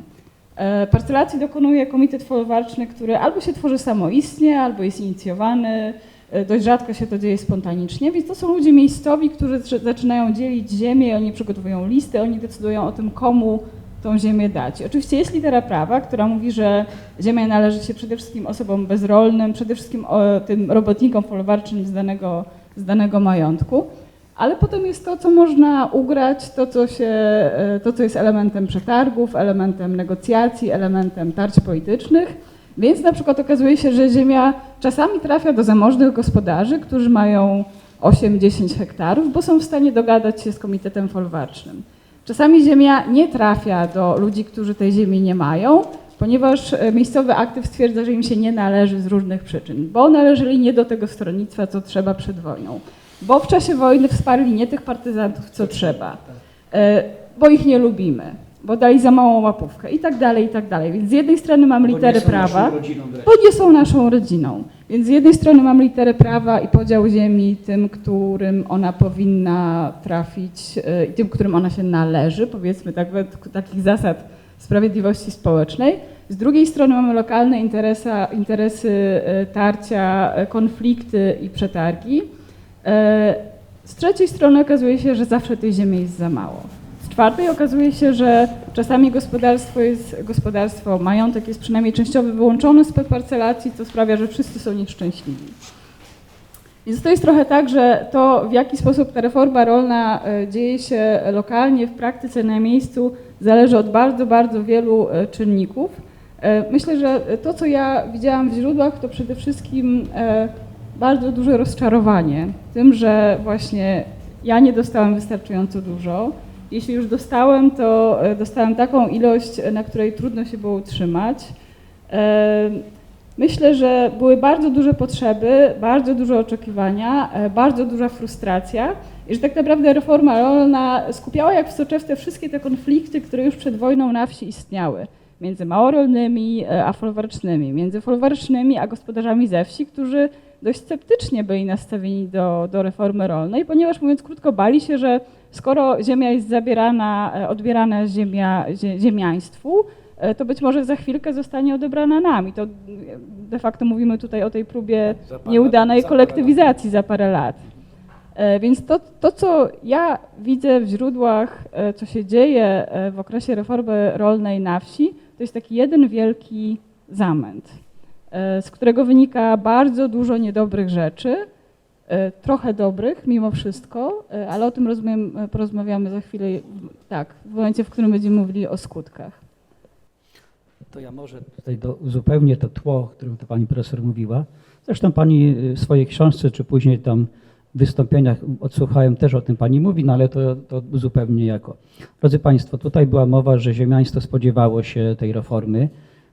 Parcelacji dokonuje komitet folwarczny, który albo się tworzy samoistnie, albo jest inicjowany. Dość rzadko się to dzieje spontanicznie, więc to są ludzie miejscowi, którzy zaczynają dzielić ziemię, oni przygotowują listy, oni decydują o tym, komu tą ziemię dać. Oczywiście jest litera prawa, która mówi, że ziemia należy się przede wszystkim osobom bezrolnym, przede wszystkim tym robotnikom folwarczym z danego majątku, ale potem jest to, co można ugrać, to, co jest elementem przetargów, elementem negocjacji, elementem tarć politycznych. Więc na przykład okazuje się, że ziemia czasami trafia do zamożnych gospodarzy, którzy mają 8-10 hektarów, bo są w stanie dogadać się z komitetem folwarcznym. Czasami ziemia nie trafia do ludzi, którzy tej ziemi nie mają, ponieważ miejscowy aktyw stwierdza, że im się nie należy z różnych przyczyn, bo należeli nie do tego stronnictwa, co trzeba przed wojną, bo w czasie wojny wsparli nie tych partyzantów, co trzeba, bo ich nie lubimy, bo dali za małą łapówkę i tak dalej, i tak dalej. Więc z jednej strony mamy literę prawa, bo nie są naszą rodziną. Więc z jednej strony mamy literę prawa i podział ziemi tym, którym ona powinna trafić i tym, którym ona się należy, powiedzmy tak według takich zasad sprawiedliwości społecznej. Z drugiej strony mamy lokalne interesy, tarcia, konflikty i przetargi. Z trzeciej strony okazuje się, że zawsze tej ziemi jest za mało. czwartej okazuje się, że czasami majątek jest przynajmniej częściowo wyłączony z parcelacji, co sprawia, że wszyscy są nieszczęśliwi. Więc to jest trochę tak, że to, w jaki sposób ta reforma rolna dzieje się lokalnie, w praktyce, na miejscu, zależy od bardzo, bardzo wielu czynników. Myślę, że to, co ja widziałam w źródłach, to przede wszystkim bardzo duże rozczarowanie tym, że właśnie ja nie dostałam wystarczająco dużo. Jeśli już dostałem, to dostałem taką ilość, na której trudno się było utrzymać. Myślę, że były bardzo duże potrzeby, bardzo duże oczekiwania, bardzo duża frustracja i że tak naprawdę reforma rolna skupiała jak w soczewce wszystkie te konflikty, które już przed wojną na wsi istniały. Między małorolnymi a folwarcznymi, między folwarcznymi a gospodarzami ze wsi, którzy dość sceptycznie byli nastawieni do reformy rolnej, ponieważ mówiąc krótko bali się, że skoro ziemia jest odbierana ziemiaństwu, to być może za chwilkę zostanie odebrana nam. I to de facto mówimy tutaj o tej próbie nieudanej kolektywizacji za parę lat. Więc to, co ja widzę w źródłach, co się dzieje w okresie reformy rolnej na wsi, to jest taki jeden wielki zamęt, z którego wynika bardzo dużo niedobrych rzeczy, trochę dobrych mimo wszystko, ale o tym porozmawiamy za chwilę, tak, w momencie, w którym będziemy mówili o skutkach. To ja może tutaj uzupełnię to tło, o którym to pani profesor mówiła. Zresztą pani w swojej książce, czy później tam w wystąpieniach odsłuchałem, też o tym pani mówi, no ale to zupełnie jako. Drodzy państwo, tutaj była mowa, że ziemiaństwo spodziewało się tej reformy.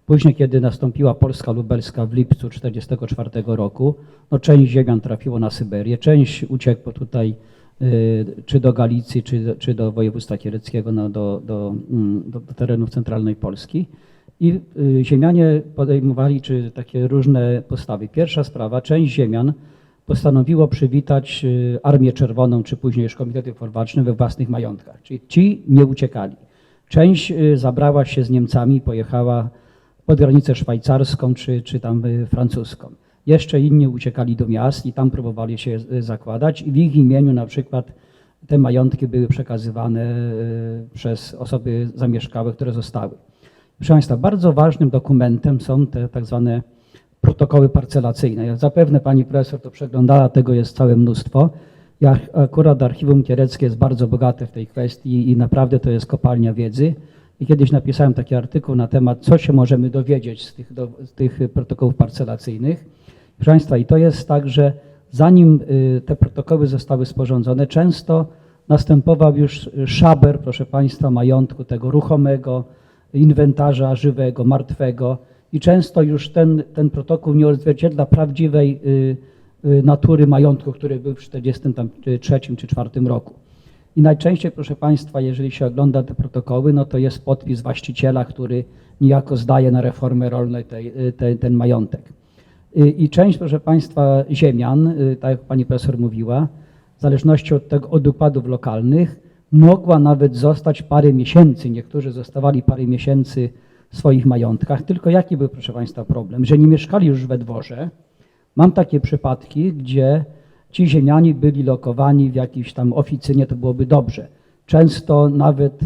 Później, kiedy nastąpiła Polska Lubelska w lipcu 1944 roku, no część ziemian trafiło na Syberię, część uciekło tutaj czy do Galicji, czy do województwa kieleckiego, no, do terenów centralnej Polski. I ziemianie podejmowali takie różne postawy. Pierwsza sprawa, część ziemian postanowiło przywitać Armię Czerwoną, czy później już komitety folwarczne we własnych majątkach. Czyli ci nie uciekali. Część zabrała się z Niemcami, pojechała pod granicę szwajcarską, czy tam francuską. Jeszcze inni uciekali do miast i tam próbowali się zakładać i w ich imieniu na przykład te majątki były przekazywane przez osoby zamieszkałe, które zostały. Proszę państwa, bardzo ważnym dokumentem są te tak zwane protokoły parcelacyjne. Zapewne pani profesor to przeglądała, tego jest całe mnóstwo. Akurat Archiwum Kieleckie jest bardzo bogate w tej kwestii i naprawdę to jest kopalnia wiedzy. I kiedyś napisałem taki artykuł na temat, co się możemy dowiedzieć z tych protokołów parcelacyjnych. Proszę państwa, i to jest tak, że zanim te protokoły zostały sporządzone, często następował już szaber, proszę państwa, majątku tego ruchomego, inwentarza żywego, martwego i często już ten protokół nie odzwierciedla prawdziwej natury majątku, który był w 1943 czy 1944 roku. I najczęściej, proszę państwa, jeżeli się ogląda te protokoły, no to jest podpis właściciela, który niejako zdaje na reformę rolną ten majątek. I część, proszę państwa, ziemian, tak jak pani profesor mówiła, w zależności od układów lokalnych, mogła nawet zostać parę miesięcy, niektórzy zostawali parę miesięcy w swoich majątkach, tylko jaki był, proszę państwa, problem? Że nie mieszkali już we dworze. Mam takie przypadki, gdzie ci ziemiani byli lokowani w jakiejś tam oficynie, to byłoby dobrze. Często nawet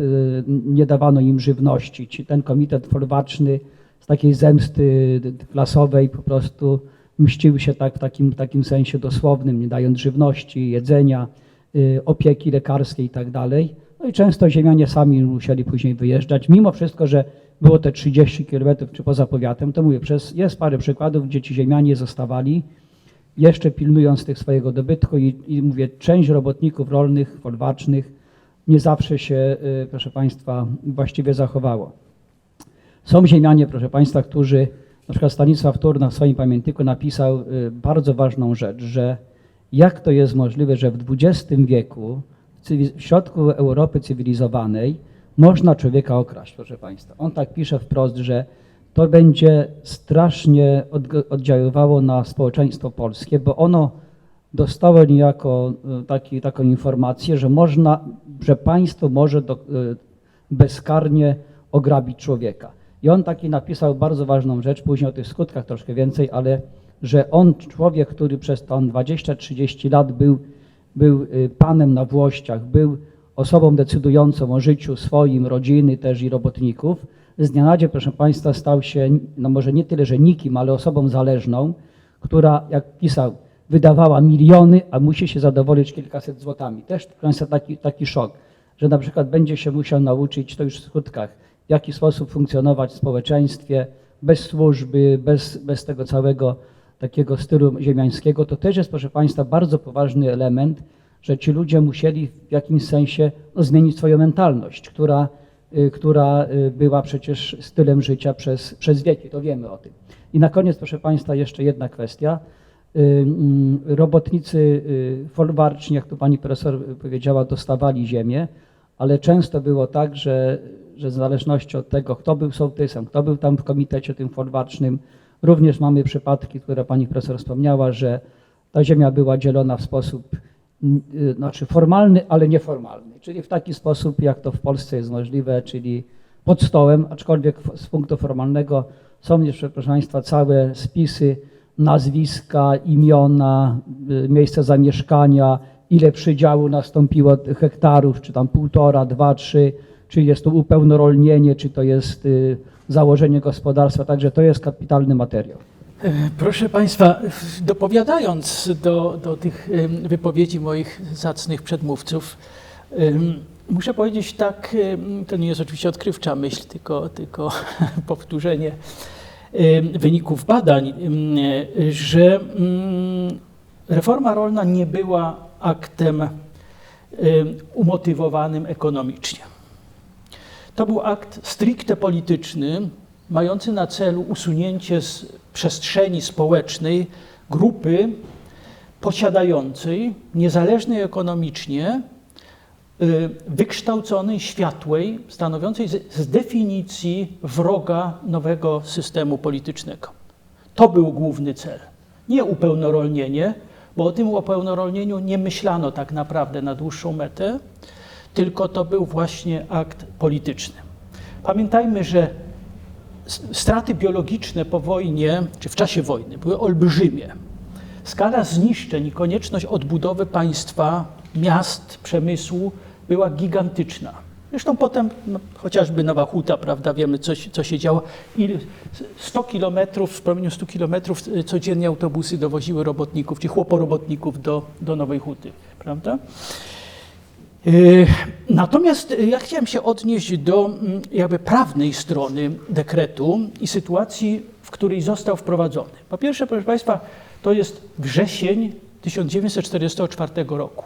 nie dawano im żywności. Ten komitet folwarczny z takiej zemsty klasowej po prostu mścił się tak w takim sensie dosłownym, nie dając żywności, jedzenia, opieki lekarskiej i tak dalej. No i często ziemianie sami musieli później wyjeżdżać, mimo wszystko, że było te 30 km czy poza powiatem, to mówię, jest parę przykładów, gdzie ci ziemianie zostawali, jeszcze pilnując tych swojego dobytku i mówię, część robotników rolnych, folwarcznych nie zawsze się, proszę państwa, właściwie zachowało. Są ziemianie, proszę państwa, którzy, na przykład Stanisław Turna w swoim pamiętniku napisał bardzo ważną rzecz, że jak to jest możliwe, że w XX wieku w środku Europy cywilizowanej można człowieka okraść, proszę państwa. On tak pisze wprost, że to będzie strasznie oddziaływało na społeczeństwo polskie, bo ono dostało niejako taką informację, że państwo może bezkarnie ograbić człowieka. I on taki napisał bardzo ważną rzecz, później o tych skutkach troszkę więcej, ale że on, człowiek, który przez 20-30 lat był panem na włościach, był osobą decydującą o życiu swoim, rodziny też i robotników, z dnia na dzień, proszę Państwa, stał się, no może nie tyle, że nikim, ale osobą zależną, która, jak pisał, wydawała miliony, a musi się zadowolić kilkaset złotami. Też, proszę Państwa, taki szok, że na przykład będzie się musiał nauczyć, to już w skutkach, w jaki sposób funkcjonować w społeczeństwie, bez służby, bez tego całego takiego stylu ziemiańskiego. To też jest, proszę Państwa, bardzo poważny element, że ci ludzie musieli w jakimś sensie zmienić swoją mentalność, która była przecież stylem życia przez wieki, to wiemy o tym. I na koniec, proszę Państwa, jeszcze jedna kwestia. Robotnicy folwarczni, jak tu pani profesor powiedziała, dostawali ziemię, ale często było tak, że w zależności od tego, kto był sołtysem, kto był tam w komitecie tym folwarcznym, również mamy przypadki, które pani profesor wspomniała, że ta ziemia była dzielona w sposób znaczy formalny, ale nieformalny, czyli w taki sposób, jak to w Polsce jest możliwe, czyli pod stołem, aczkolwiek z punktu formalnego są jeszcze, proszę Państwa, całe spisy, nazwiska, imiona, miejsce zamieszkania, ile przydziału nastąpiło hektarów, czy tam 1,5, 2, 3, czy jest to upełnorolnienie, czy to jest założenie gospodarstwa, także to jest kapitalny materiał. Proszę Państwa, dopowiadając do tych wypowiedzi moich zacnych przedmówców, muszę powiedzieć tak, to nie jest oczywiście odkrywcza myśl, tylko powtórzenie wyników badań, że reforma rolna nie była aktem umotywowanym ekonomicznie. To był akt stricte polityczny, mający na celu usunięcie z przestrzeni społecznej grupy posiadającej, niezależnej ekonomicznie, wykształconej, światłej, stanowiącej z definicji wroga nowego systemu politycznego. To był główny cel. Nie upełnorolnienie, bo o tym upełnorolnieniu nie myślano tak naprawdę na dłuższą metę, tylko to był właśnie akt polityczny. Pamiętajmy, że straty biologiczne po wojnie, czy w czasie wojny, były olbrzymie. Skala zniszczeń i konieczność odbudowy państwa, miast, przemysłu była gigantyczna. Zresztą potem chociażby Nowa Huta, prawda, wiemy co się działo. 100 kilometrów, w promieniu 100 kilometrów codziennie autobusy dowoziły robotników, czy chłoporobotników do Nowej Huty, prawda? Natomiast ja chciałem się odnieść do jakby prawnej strony dekretu i sytuacji, w której został wprowadzony. Po pierwsze, proszę Państwa, to jest wrzesień 1944 roku.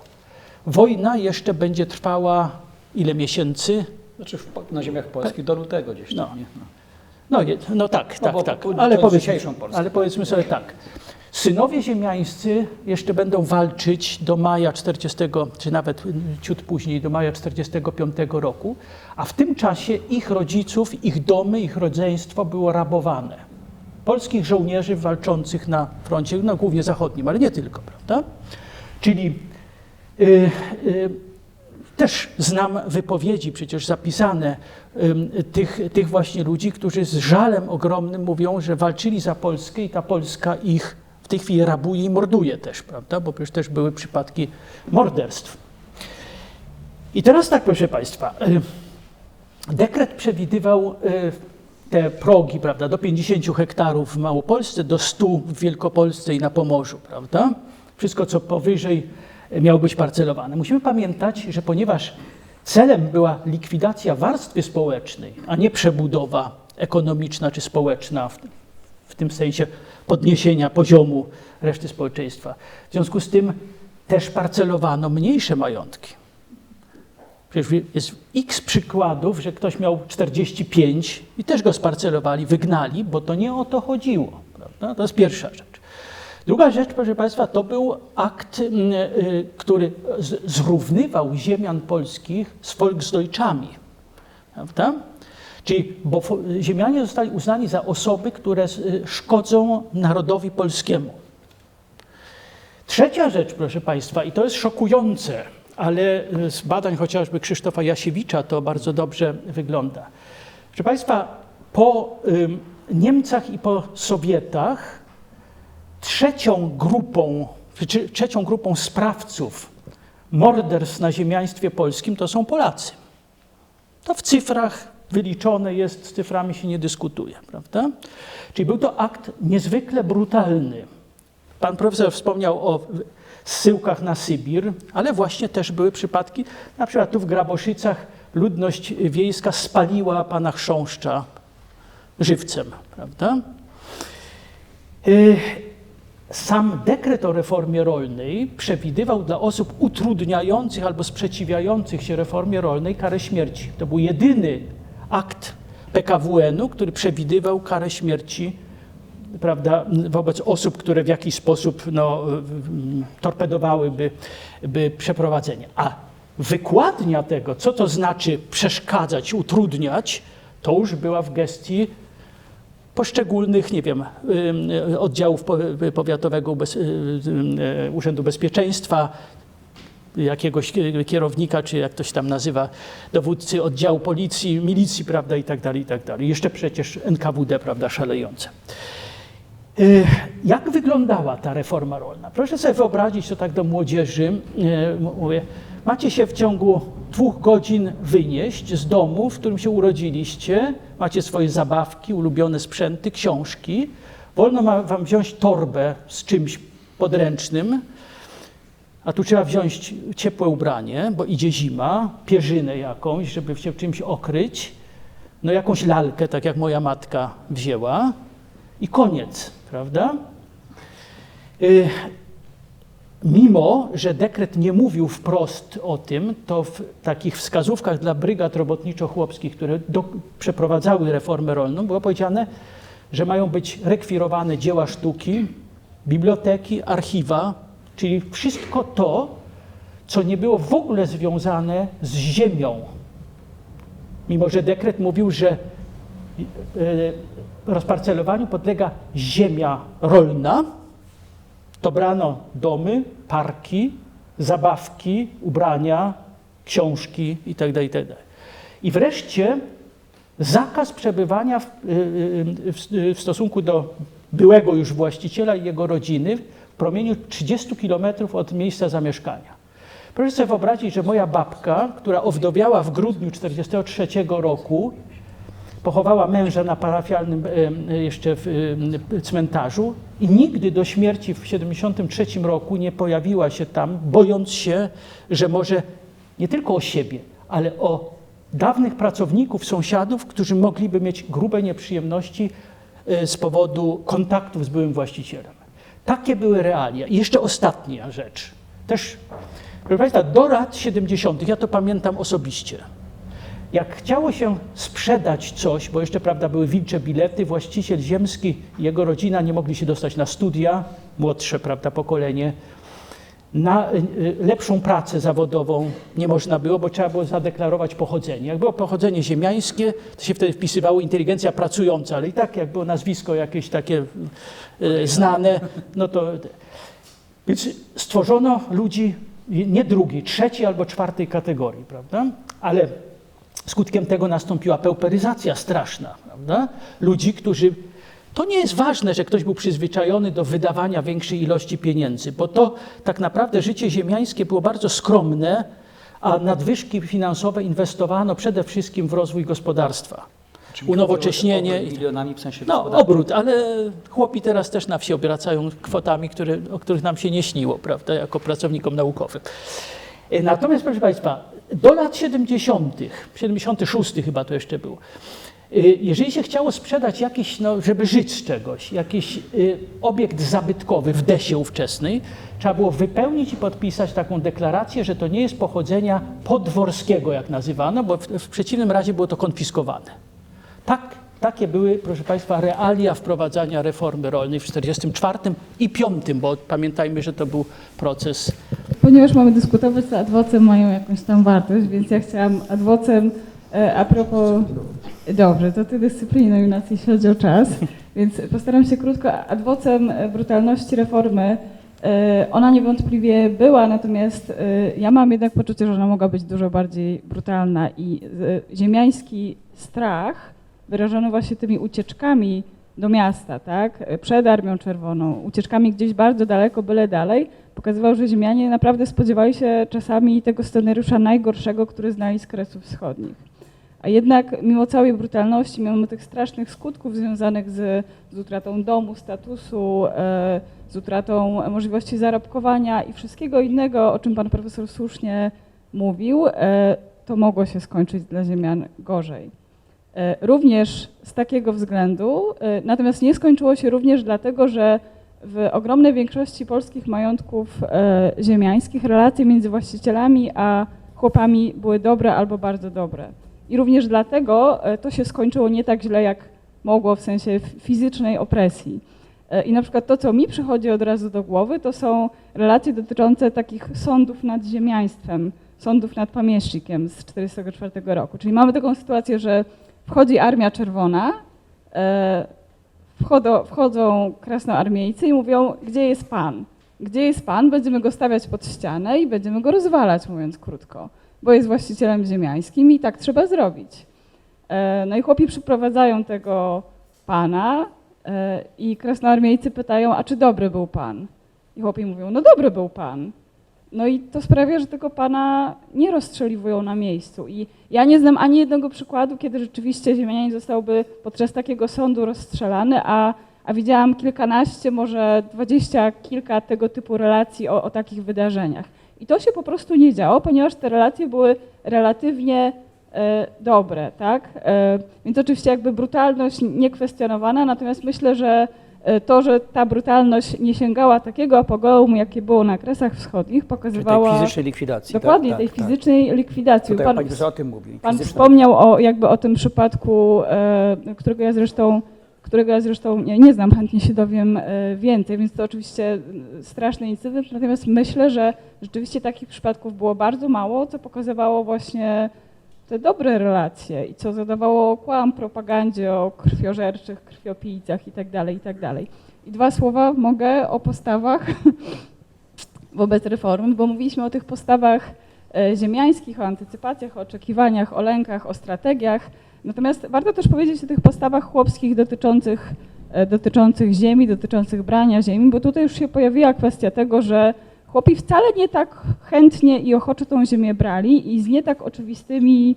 Wojna jeszcze będzie trwała ile miesięcy? Znaczy na ziemiach polskich do lutego gdzieś tam, nie? No tak. Ale powiedzmy sobie tak. Synowie ziemiańscy jeszcze będą walczyć do maja 40, czy nawet ciut później, do maja 45 roku, a w tym czasie ich rodziców, ich domy, ich rodzeństwo było rabowane. Polskich żołnierzy walczących na froncie, no głównie zachodnim, ale nie tylko, prawda? Czyli też znam wypowiedzi przecież zapisane tych właśnie ludzi, którzy z żalem ogromnym mówią, że walczyli za Polskę i ta Polska ich w tej chwili rabuje i morduje też, prawda? Bo przecież też były przypadki morderstw. I teraz tak, proszę Państwa, dekret przewidywał te progi, prawda, do 50 hektarów w Małopolsce, do 100 w Wielkopolsce i na Pomorzu, prawda? Wszystko, co powyżej, miało być parcelowane. Musimy pamiętać, że ponieważ celem była likwidacja warstwy społecznej, a nie przebudowa ekonomiczna czy społeczna, w tym sensie podniesienia poziomu reszty społeczeństwa. W związku z tym też parcelowano mniejsze majątki. Przecież jest x przykładów, że ktoś miał 45 i też go sparcelowali, wygnali, bo to nie o to chodziło, prawda? To jest pierwsza rzecz. Druga rzecz, proszę Państwa, to był akt, który zrównywał ziemian polskich z Volksdeutschami, prawda? Czyli, bo ziemianie zostali uznani za osoby, które szkodzą narodowi polskiemu. Trzecia rzecz, proszę Państwa, i to jest szokujące, ale z badań chociażby Krzysztofa Jasiewicza to bardzo dobrze wygląda. Proszę Państwa, po Niemcach i po trzecią grupą sprawców morderstw na ziemiaństwie polskim to są Polacy. To w cyfrach wyliczone jest, z cyframi się nie dyskutuje, prawda? Czyli był to akt niezwykle brutalny. Pan profesor wspomniał o zsyłkach na Sybir, ale właśnie też były przypadki, na przykład tu w Graboszycach ludność wiejska spaliła pana chrząszcza żywcem, prawda? Sam dekret o reformie rolnej przewidywał dla osób utrudniających albo sprzeciwiających się reformie rolnej karę śmierci. To był jedyny akt PKWN-u, który przewidywał karę śmierci, prawda, wobec osób, które w jakiś sposób torpedowałyby przeprowadzenie. A wykładnia tego, co to znaczy przeszkadzać, utrudniać, to już była w gestii poszczególnych, nie wiem, oddziałów powiatowego Urzędu Bezpieczeństwa, jakiegoś kierownika, czy jak to się tam nazywa, dowódcy oddziału policji, milicji, prawda, i tak dalej, i tak dalej. Jeszcze przecież NKWD, prawda, szalejące. Jak wyglądała ta reforma rolna? Proszę sobie wyobrazić, to tak do młodzieży mówię, macie się w ciągu 2 godzin wynieść z domu, w którym się urodziliście, macie swoje zabawki, ulubione sprzęty, książki, wolno wam wziąć torbę z czymś podręcznym, a tu trzeba wziąć ciepłe ubranie, bo idzie zima, pierzynę jakąś, żeby się czymś okryć, no jakąś lalkę, tak jak moja matka wzięła i koniec, prawda? Mimo że dekret nie mówił wprost o tym, to w takich wskazówkach dla brygad robotniczo-chłopskich, które przeprowadzały reformę rolną, było powiedziane, że mają być rekwirowane dzieła sztuki, biblioteki, archiwa, czyli wszystko to, co nie było w ogóle związane z ziemią. Mimo że dekret mówił, że rozparcelowaniu podlega ziemia rolna, to brano domy, parki, zabawki, ubrania, książki itd., itd. I wreszcie zakaz przebywania w stosunku do byłego już właściciela i jego rodziny w promieniu 30 kilometrów od miejsca zamieszkania. Proszę sobie wyobrazić, że moja babka, która owdowiała w grudniu 1943 roku, pochowała męża na parafialnym jeszcze cmentarzu i nigdy do śmierci w 1973 roku nie pojawiła się tam, bojąc się, że może nie tylko o siebie, ale o dawnych pracowników, sąsiadów, którzy mogliby mieć grube nieprzyjemności z powodu kontaktów z byłym właścicielem. Takie były realia. I jeszcze ostatnia rzecz. Też, proszę Państwa, do lat 70., ja to pamiętam osobiście, jak chciało się sprzedać coś, bo jeszcze, prawda, były wilcze bilety, właściciel ziemski i jego rodzina nie mogli się dostać na studia, młodsze, prawda, pokolenie, na lepszą pracę zawodową nie można było, bo trzeba było zadeklarować pochodzenie. Jak było pochodzenie ziemiańskie, to się wtedy wpisywało inteligencja pracująca, ale i tak jak było nazwisko jakieś takie znane, no to... Więc stworzono ludzi nie drugiej, trzeciej albo czwartej kategorii, prawda? Ale skutkiem tego nastąpiła peuperyzacja straszna, prawda? Ludzi, którzy... To nie jest ważne, że ktoś był przyzwyczajony do wydawania większej ilości pieniędzy, bo to tak naprawdę życie ziemiańskie było bardzo skromne, a nadwyżki finansowe inwestowano przede wszystkim w rozwój gospodarstwa. Unowocześnienie. Milionami w sensie No, gospodarczym. obrót, ale chłopi teraz też na wsi obracają kwotami, o których nam się nie śniło, prawda, jako pracownikom naukowym. Natomiast, proszę Państwa, do lat 70., 76 chyba to jeszcze było, jeżeli się chciało sprzedać jakiś, no, żeby żyć z czegoś, jakiś obiekt zabytkowy w desie ówczesnej, trzeba było wypełnić i podpisać taką deklarację, że to nie jest pochodzenia podworskiego, jak nazywano, bo w przeciwnym razie było to konfiskowane. Takie były, proszę Państwa, realia wprowadzania reformy rolnej w 1944 i 1945, bo pamiętajmy, że to był proces. Ponieważ mamy dyskutować, to ad vocem mają jakąś tam wartość, więc ja chciałam ad vocem a propos... Dobrze, to ty dyscyplinominacji, jeśli chodzi o czas, więc postaram się krótko. Ad vocem brutalności reformy, ona niewątpliwie była, natomiast ja mam jednak poczucie, że ona mogła być dużo bardziej brutalna i ziemiański strach wyrażony właśnie tymi ucieczkami do miasta, tak, przed Armią Czerwoną, ucieczkami gdzieś bardzo daleko, byle dalej, Pokazywał, że ziemianie naprawdę spodziewali się czasami tego scenariusza najgorszego, który znali z Kresów Wschodnich. A jednak mimo całej brutalności, mimo tych strasznych skutków związanych z utratą domu, statusu, z utratą możliwości zarobkowania i wszystkiego innego, o czym pan profesor słusznie mówił, to mogło się skończyć dla ziemian gorzej. Również z takiego względu, natomiast nie skończyło się również dlatego, że w ogromnej większości polskich majątków ziemiańskich relacje między właścicielami a chłopami były dobre albo bardzo dobre. I również dlatego to się skończyło nie tak źle, jak mogło w sensie fizycznej opresji. I na przykład to, co mi przychodzi od razu do głowy, to są relacje dotyczące takich sądów nad ziemiaństwem, sądów nad pamiętnikiem z 1944 roku. Czyli mamy taką sytuację, że wchodzi Armia Czerwona, wchodzą krasnoarmiejcy i mówią, gdzie jest pan? Gdzie jest pan? Będziemy go stawiać pod ścianę i będziemy go rozwalać, mówiąc krótko, bo jest właścicielem ziemiańskim i tak trzeba zrobić. No i chłopi przyprowadzają tego pana i krasnoarmiejcy pytają, a czy dobry był pan? I chłopi mówią, no dobry był pan. No i to sprawia, że tego pana nie rozstrzeliwują na miejscu. I ja nie znam ani jednego przykładu, kiedy rzeczywiście ziemianin zostałby podczas takiego sądu rozstrzelany, a widziałam kilkanaście, może 20 kilka tego typu relacji o takich wydarzeniach. I to się po prostu nie działo, ponieważ te relacje były relatywnie dobre, tak? Więc oczywiście jakby brutalność niekwestionowana, natomiast myślę, że to, że ta brutalność nie sięgała takiego apogeum, jakie było na Kresach Wschodnich, pokazywała... Tej fizycznej likwidacji. Dokładnie, tak, tej tak, fizycznej likwidacji. Tutaj pani profesor o tym mówi. Pan Fizyczna- wspomniał o tym przypadku, którego ja zresztą nie znam, chętnie się dowiem więcej, więc to oczywiście straszny incydent, natomiast myślę, że rzeczywiście takich przypadków było bardzo mało, co pokazywało właśnie te dobre relacje i co zadawało kłam propagandzie o krwiożerczych, krwiopijcach itd., itd. I dwa słowa mogę o postawach wobec reform, bo mówiliśmy o tych postawach ziemiańskich, o antycypacjach, o oczekiwaniach, o lękach, o strategiach. Natomiast warto też powiedzieć o tych postawach chłopskich dotyczących ziemi, dotyczących brania ziemi, bo tutaj już się pojawiła kwestia tego, że chłopi wcale nie tak chętnie i ochoczo tą ziemię brali i z nie tak oczywistymi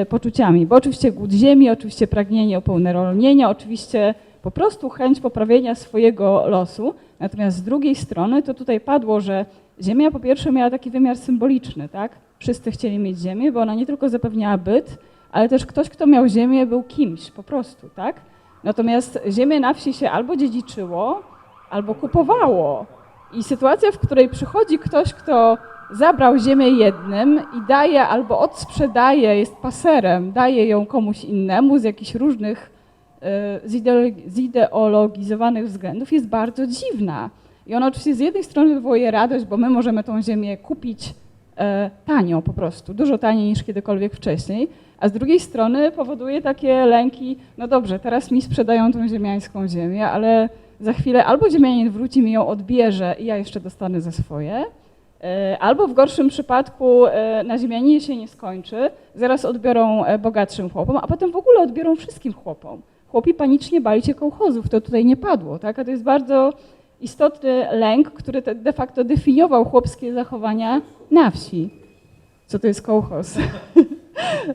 poczuciami, bo oczywiście głód ziemi, oczywiście pragnienie o pełne rolnienie, oczywiście po prostu chęć poprawienia swojego losu. Natomiast z drugiej strony to tutaj padło, że ziemia po pierwsze miała taki wymiar symboliczny, tak? Wszyscy chcieli mieć ziemię, bo ona nie tylko zapewniała byt, ale też ktoś, kto miał ziemię, był kimś po prostu, tak? Natomiast ziemię na wsi się albo dziedziczyło, albo kupowało. I sytuacja, w której przychodzi ktoś, kto zabrał ziemię jednym i daje albo odsprzedaje, jest paserem, daje ją komuś innemu z jakichś różnych zideologizowanych względów, jest bardzo dziwna. I ona oczywiście z jednej strony wywołuje radość, bo my możemy tą ziemię kupić tanio po prostu, dużo taniej niż kiedykolwiek wcześniej, a z drugiej strony powoduje takie lęki, no dobrze, teraz mi sprzedają tą ziemiańską ziemię, ale za chwilę albo ziemianin wróci, mi ją odbierze i ja jeszcze dostanę za swoje, albo w gorszym przypadku na ziemianinie się nie skończy, zaraz odbiorą bogatszym chłopom, a potem w ogóle odbiorą wszystkim chłopom. Chłopi panicznie bali się kołchozów, to tutaj nie padło, tak? A to jest bardzo istotny lęk, który de facto definiował chłopskie zachowania na wsi. Co to jest kołchoz?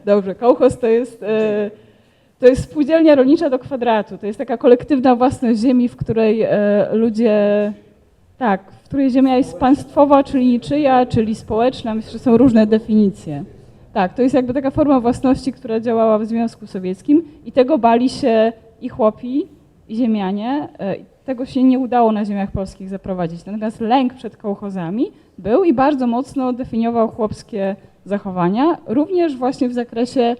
Dobrze, kołchoz to jest spółdzielnia rolnicza do kwadratu. To jest taka kolektywna własność ziemi, w której ludzie, tak, w której ziemia jest państwowa, czyli niczyja, czyli społeczna. Myślę, że są różne definicje. Tak, to jest jakby taka forma własności, która działała w Związku Sowieckim i tego bali się i chłopi, i ziemianie. Tego się nie udało na ziemiach polskich zaprowadzić. Natomiast lęk przed kołchozami był i bardzo mocno definiował chłopskie zachowania, również właśnie w zakresie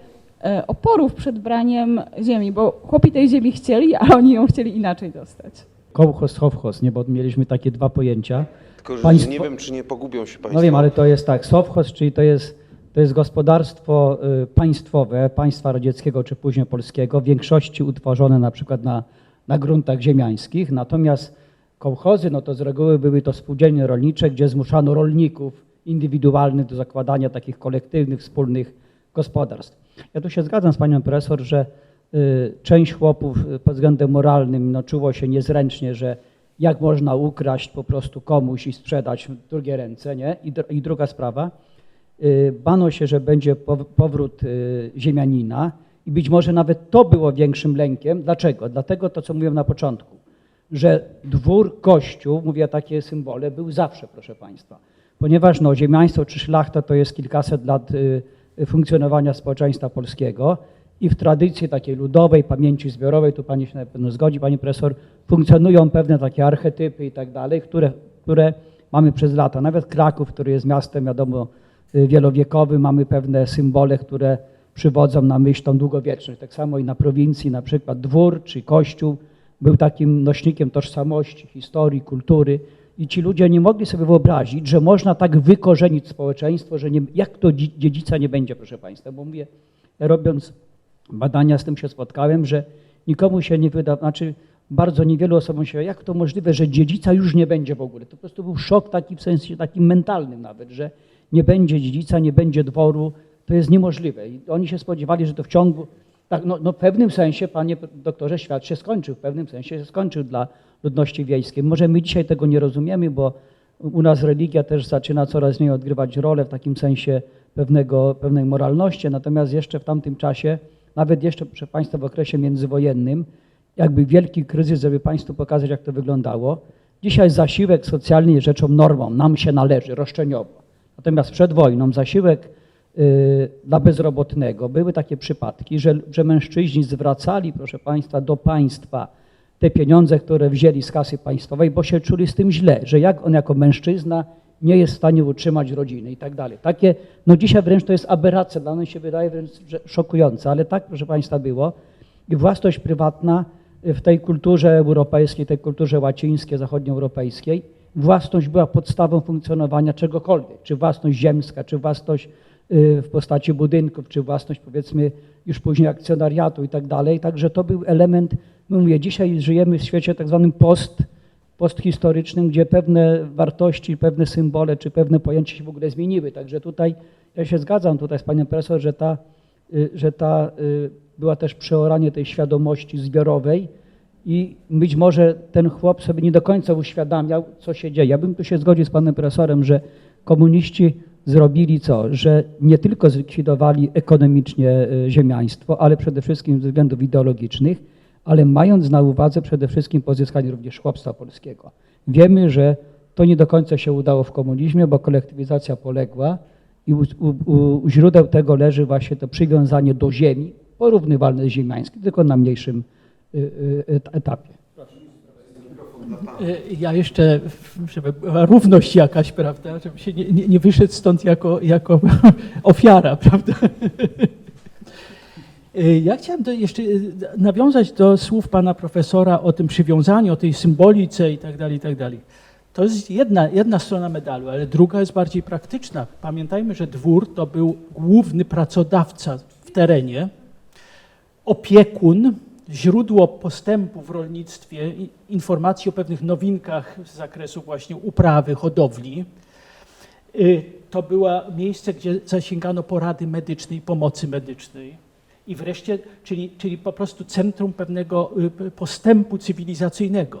oporów przed braniem ziemi, bo chłopi tej ziemi chcieli, ale oni ją chcieli inaczej dostać. Kołchoz, sowchoz, nie, bo mieliśmy takie dwa pojęcia. Tylko, że Państwo- nie wiem, czy nie pogubią się państwo. No wiem, ale to jest tak, sowchoz, czyli to jest gospodarstwo państwowe, państwa radzieckiego czy później polskiego, w większości utworzone na przykład na gruntach ziemiańskich, natomiast kołchozy, no to z reguły były to spółdzielnie rolnicze, gdzie zmuszano rolników indywidualnych do zakładania takich kolektywnych, wspólnych gospodarstw. Ja tu się zgadzam z panią profesor, że część chłopów pod względem moralnym no, czuło się niezręcznie, że jak można ukraść po prostu komuś i sprzedać w drugie ręce, nie? I druga sprawa, bano się, że będzie powrót ziemianina i być może nawet to było większym lękiem. Dlaczego? Dlatego to, co mówiłem na początku, że dwór, kościół, mówię takie symbole, był zawsze, proszę Państwa. Ponieważ no, ziemiaństwo czy szlachta to jest kilkaset lat funkcjonowania społeczeństwa polskiego i w tradycji takiej ludowej, pamięci zbiorowej, tu Pani się na pewno zgodzi, Pani Profesor, funkcjonują pewne takie archetypy i tak dalej, które mamy przez lata. Nawet Kraków, który jest miastem, wiadomo, wielowiekowym, mamy pewne symbole, które przywodzą na myśl tą długowieczność. Tak samo i na prowincji, na przykład dwór czy kościół był takim nośnikiem tożsamości, historii, kultury i ci ludzie nie mogli sobie wyobrazić, że można tak wykorzenić społeczeństwo, że nie, jak to dziedzica nie będzie, proszę Państwa, bo mówię, robiąc badania z tym się spotkałem, że nikomu się nie wyda, znaczy bardzo niewielu osobom się, jak to możliwe, że dziedzica już nie będzie w ogóle. To po prostu był szok taki w sensie takim mentalnym nawet, że nie będzie dziedzica, nie będzie dworu, to jest niemożliwe. I oni się spodziewali, że to w ciągu, tak, no w pewnym sensie, panie doktorze, świat się skończył, w pewnym sensie się skończył dla ludności wiejskiej. Może my dzisiaj tego nie rozumiemy, bo u nas religia też zaczyna coraz mniej odgrywać rolę w takim sensie pewnej moralności, natomiast jeszcze w tamtym czasie, nawet jeszcze, proszę Państwa, w okresie międzywojennym, jakby wielki kryzys, żeby Państwu pokazać, jak to wyglądało. Dzisiaj zasiłek socjalny jest rzeczą normą, nam się należy roszczeniowo. Natomiast przed wojną zasiłek dla bezrobotnego były takie przypadki, że mężczyźni zwracali, proszę Państwa, do państwa te pieniądze, które wzięli z kasy państwowej, bo się czuli z tym źle, że jak on jako mężczyzna nie jest w stanie utrzymać rodziny i tak dalej. Takie, no dzisiaj wręcz to jest aberracja, dla mnie się wydaje wręcz szokujące, ale tak, proszę Państwa, było. I własność prywatna w tej kulturze europejskiej, tej kulturze łacińskiej, zachodnioeuropejskiej, własność była podstawą funkcjonowania czegokolwiek, czy własność ziemska, czy własność w postaci budynków, czy własność powiedzmy już później akcjonariatu i tak dalej. Także to był element, mówię, dzisiaj żyjemy w świecie tak zwanym posthistorycznym, gdzie pewne wartości, pewne symbole, czy pewne pojęcia się w ogóle zmieniły. Także tutaj ja się zgadzam tutaj z panią profesor, że ta była też przeoranie tej świadomości zbiorowej i być może ten chłop sobie nie do końca uświadamiał, co się dzieje. Ja bym tu się zgodził z panem profesorem, że komuniści zrobili co? Że nie tylko zlikwidowali ekonomicznie ziemiaństwo, ale przede wszystkim ze względów ideologicznych, ale mając na uwadze przede wszystkim pozyskanie również chłopstwa polskiego. Wiemy, że to nie do końca się udało w komunizmie, bo kolektywizacja poległa i u źródeł tego leży właśnie to przywiązanie do ziemi, porównywalne z ziemiańskim, tylko na mniejszym etapie. Ja jeszcze, żeby była równość jakaś, prawda, żeby się nie wyszedł stąd jako ofiara, prawda. Ja chciałem jeszcze nawiązać do słów pana profesora o tym przywiązaniu, o tej symbolice i tak dalej, i tak dalej. To jest jedna strona medalu, ale druga jest bardziej praktyczna. Pamiętajmy, że dwór to był główny pracodawca w terenie, opiekun, źródło postępu w rolnictwie, informacji o pewnych nowinkach z zakresu właśnie uprawy, hodowli. To było miejsce, gdzie zasięgano porady medycznej, pomocy medycznej. I wreszcie, czyli po prostu centrum pewnego postępu cywilizacyjnego.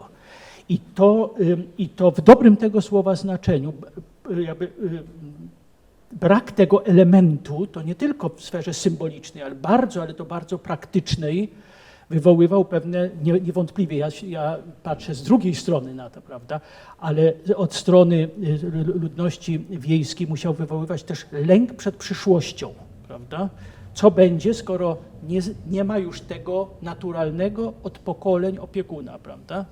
I to w dobrym tego słowa znaczeniu, jakby brak tego elementu, to nie tylko w sferze symbolicznej, ale to bardzo praktycznej, wywoływał pewne, niewątpliwie, ja patrzę z drugiej strony na to, prawda, ale od strony ludności wiejskiej musiał wywoływać też lęk przed przyszłością, prawda? Co będzie, skoro nie ma już tego naturalnego od pokoleń opiekuna, prawda?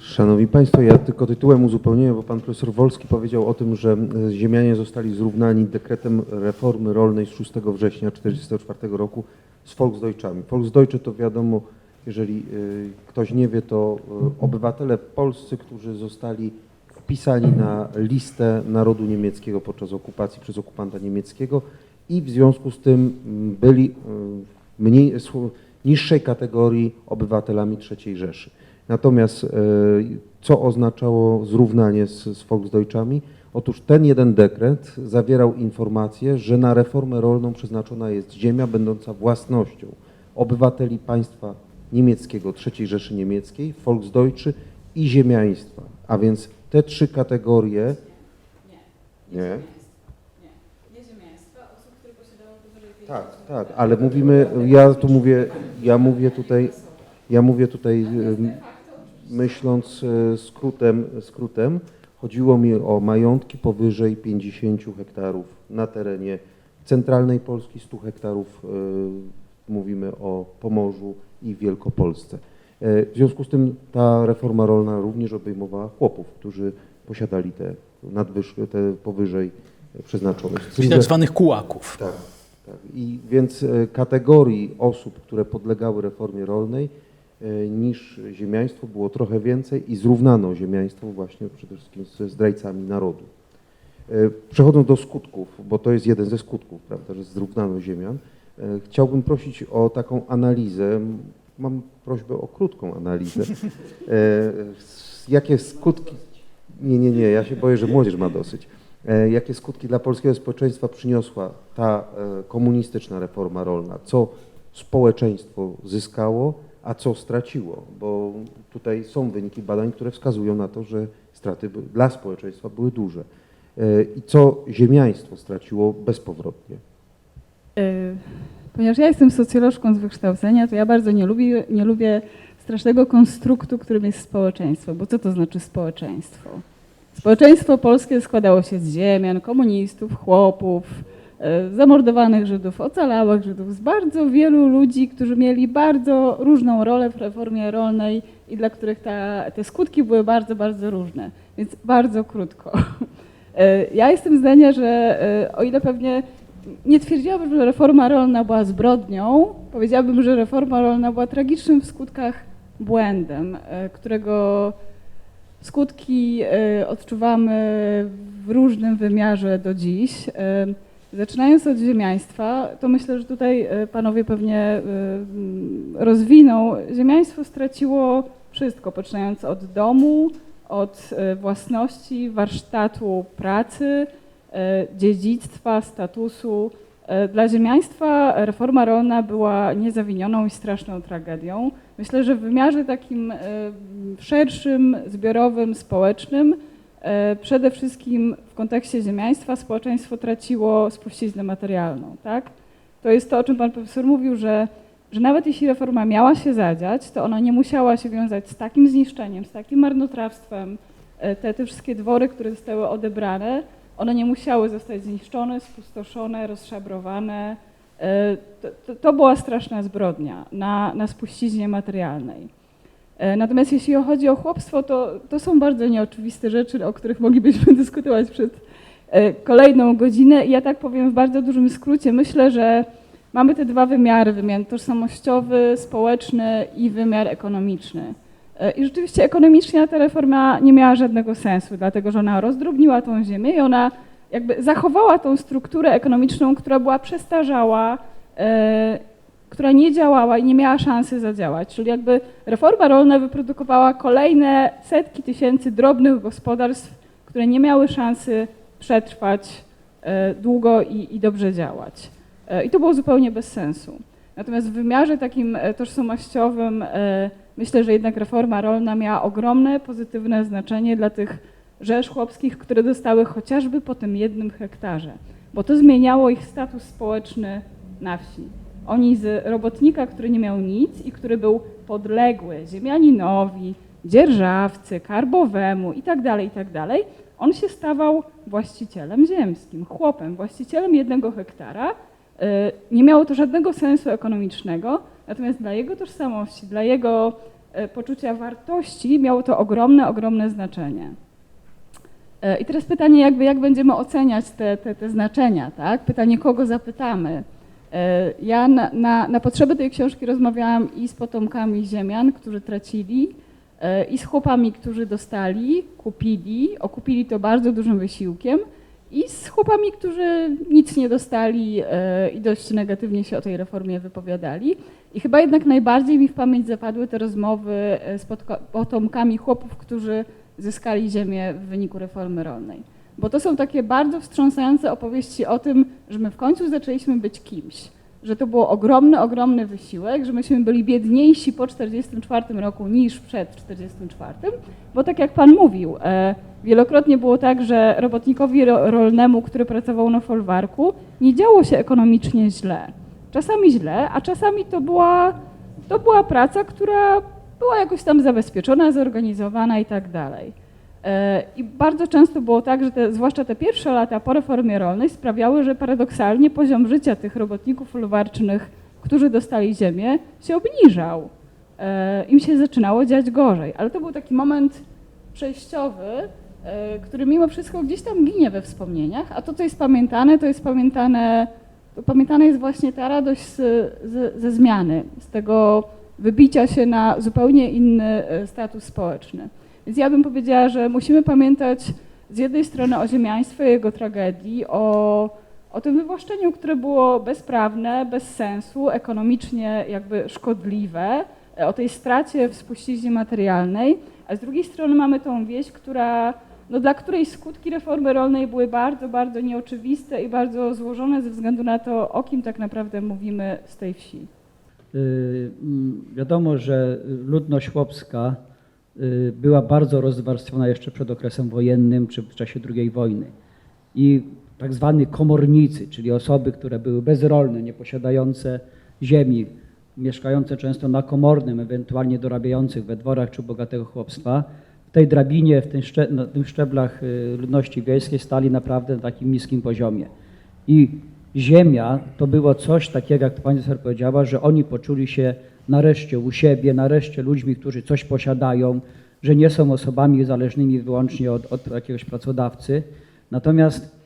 Szanowni Państwo, ja tylko tytułem uzupełnienia, bo pan profesor Wolski powiedział o tym, że ziemianie zostali zrównani dekretem reformy rolnej z 6 września 1944 roku z Volksdeutschami. Volksdeutsche to wiadomo, jeżeli ktoś nie wie, to obywatele polscy, którzy zostali wpisani na listę narodu niemieckiego podczas okupacji przez okupanta niemieckiego i w związku z tym byli niższej kategorii obywatelami III Rzeszy. Natomiast co oznaczało zrównanie z Volksdeutschami? Otóż ten jeden dekret zawierał informację, że na reformę rolną przeznaczona jest ziemia będąca własnością obywateli państwa niemieckiego, III Rzeszy Niemieckiej, Volksdeutsche i ziemiaństwa. A więc te trzy kategorie... Nie. Tak, ale mówimy, ja mówię tutaj myśląc skrótem, chodziło mi o majątki powyżej 50 hektarów na terenie centralnej Polski, 100 hektarów mówimy o Pomorzu i Wielkopolsce. W związku z tym ta reforma rolna również obejmowała chłopów, którzy posiadali te te powyżej przeznaczone. Czyli tak zwanych kułaków. Tak. I więc kategorii osób, które podlegały reformie rolnej niż ziemiaństwo było trochę więcej i zrównano ziemiaństwo właśnie przede wszystkim ze zdrajcami narodu. Przechodząc do skutków, bo to jest jeden ze skutków, prawda, że zrównano ziemian, chciałbym prosić o taką analizę, mam prośbę o krótką analizę, jakie skutki, nie, ja się boję, że młodzież ma dosyć, jakie skutki dla polskiego społeczeństwa przyniosła ta komunistyczna reforma rolna, co społeczeństwo zyskało, a co straciło, bo tutaj są wyniki badań, które wskazują na to, że straty dla społeczeństwa były duże. I co ziemiaństwo straciło bezpowrotnie. Ponieważ ja jestem socjolożką z wykształcenia, to ja bardzo nie lubię strasznego konstruktu, którym jest społeczeństwo. Bo co to znaczy społeczeństwo? Społeczeństwo polskie składało się z ziemian, komunistów, chłopów, zamordowanych Żydów, ocalałych Żydów, z bardzo wielu ludzi, którzy mieli bardzo różną rolę w reformie rolnej i dla których te skutki były bardzo, bardzo różne. Więc bardzo krótko. Ja jestem zdania, że o ile pewnie nie twierdziłabym, że reforma rolna była zbrodnią, powiedziałabym, że reforma rolna była tragicznym w skutkach błędem, którego skutki odczuwamy w różnym wymiarze do dziś. Zaczynając od ziemiaństwa, to myślę, że tutaj panowie pewnie rozwiną. Ziemiaństwo straciło wszystko, poczynając od domu, od własności, warsztatu pracy, dziedzictwa, statusu. Dla ziemiaństwa reforma rolna była niezawinioną i straszną tragedią. Myślę, że w wymiarze takim szerszym, zbiorowym, społecznym, przede wszystkim w kontekście ziemiaństwa społeczeństwo traciło spuściznę materialną. Tak? To jest to, o czym pan profesor mówił, że nawet jeśli reforma miała się zadziać, to ona nie musiała się wiązać z takim zniszczeniem, z takim marnotrawstwem. Te wszystkie dwory, które zostały odebrane, one nie musiały zostać zniszczone, spustoszone, rozszabrowane. To była straszna zbrodnia na spuściźnie materialnej. Natomiast jeśli chodzi o chłopstwo, to są bardzo nieoczywiste rzeczy, o których moglibyśmy dyskutować przez kolejną godzinę. I ja tak powiem w bardzo dużym skrócie. Myślę, że mamy te dwa wymiary, wymiar tożsamościowy, społeczny i wymiar ekonomiczny. I rzeczywiście ekonomicznie ta reforma nie miała żadnego sensu, dlatego że ona rozdrobniła tą ziemię i ona jakby zachowała tą strukturę ekonomiczną, która była przestarzała, która nie działała i nie miała szansy zadziałać. Czyli jakby reforma rolna wyprodukowała kolejne setki tysięcy drobnych gospodarstw, które nie miały szansy przetrwać długo i dobrze działać. I to było zupełnie bez sensu. Natomiast w wymiarze takim tożsamościowym myślę, że jednak reforma rolna miała ogromne pozytywne znaczenie dla tych rzesz chłopskich, które dostały chociażby po tym 1 hektarze, bo to zmieniało ich status społeczny na wsi. Oni z robotnika, który nie miał nic i który był podległy ziemianinowi, dzierżawcy, karbowemu itd., on się stawał właścicielem ziemskim, chłopem, właścicielem 1 hektara. Nie miało to żadnego sensu ekonomicznego, natomiast dla jego tożsamości, dla jego poczucia wartości miało to ogromne znaczenie. I teraz pytanie, jak będziemy oceniać te znaczenia, tak? Pytanie, kogo zapytamy. Ja na potrzeby tej książki rozmawiałam i z potomkami ziemian, którzy tracili, i z chłopami, którzy dostali, okupili to bardzo dużym wysiłkiem, i z chłopami, którzy nic nie dostali i dość negatywnie się o tej reformie wypowiadali. I chyba jednak najbardziej mi w pamięć zapadły te rozmowy z potomkami chłopów, którzy zyskali ziemię w wyniku reformy rolnej. Bo to są takie bardzo wstrząsające opowieści o tym, że my w końcu zaczęliśmy być kimś, że to było ogromny wysiłek, że myśmy byli biedniejsi po 1944 roku niż przed 1944, bo tak jak Pan mówił, wielokrotnie było tak, że robotnikowi rolnemu, który pracował na folwarku, nie działo się ekonomicznie źle. Czasami źle, a czasami to była praca, która była jakoś tam zabezpieczona, zorganizowana i tak dalej. I bardzo często było tak, że zwłaszcza te pierwsze lata po reformie rolnej sprawiały, że paradoksalnie poziom życia tych robotników folwarcznych, którzy dostali ziemię, się obniżał. Im się zaczynało dziać gorzej. Ale to był taki moment przejściowy, który mimo wszystko gdzieś tam ginie we wspomnieniach, a to, co jest pamiętane, pamiętana jest właśnie ta radość ze zmiany, z tego wybicia się na zupełnie inny status społeczny. Więc ja bym powiedziała, że musimy pamiętać z jednej strony o ziemiaństwie, jego tragedii, o tym wywłaszczeniu, które było bezprawne, bez sensu, ekonomicznie jakby szkodliwe, o tej stracie w spuściźnie materialnej, a z drugiej strony mamy tą wieś, dla której skutki reformy rolnej były bardzo, bardzo nieoczywiste i bardzo złożone ze względu na to, o kim tak naprawdę mówimy z tej wsi. Wiadomo, że ludność chłopska była bardzo rozwarstwiona jeszcze przed okresem wojennym czy w czasie II wojny. I tak zwani komornicy, czyli osoby, które były bezrolne, nieposiadające ziemi, mieszkające często na komornym, ewentualnie dorabiających we dworach czy bogatego chłopstwa, w tej drabinie, na tych szczeblach ludności wiejskiej stali naprawdę na takim niskim poziomie. I ziemia to było coś takiego, jak to pani profesor powiedziała, że oni poczuli się nareszcie u siebie, nareszcie ludźmi, którzy coś posiadają, że nie są osobami zależnymi wyłącznie od jakiegoś pracodawcy. Natomiast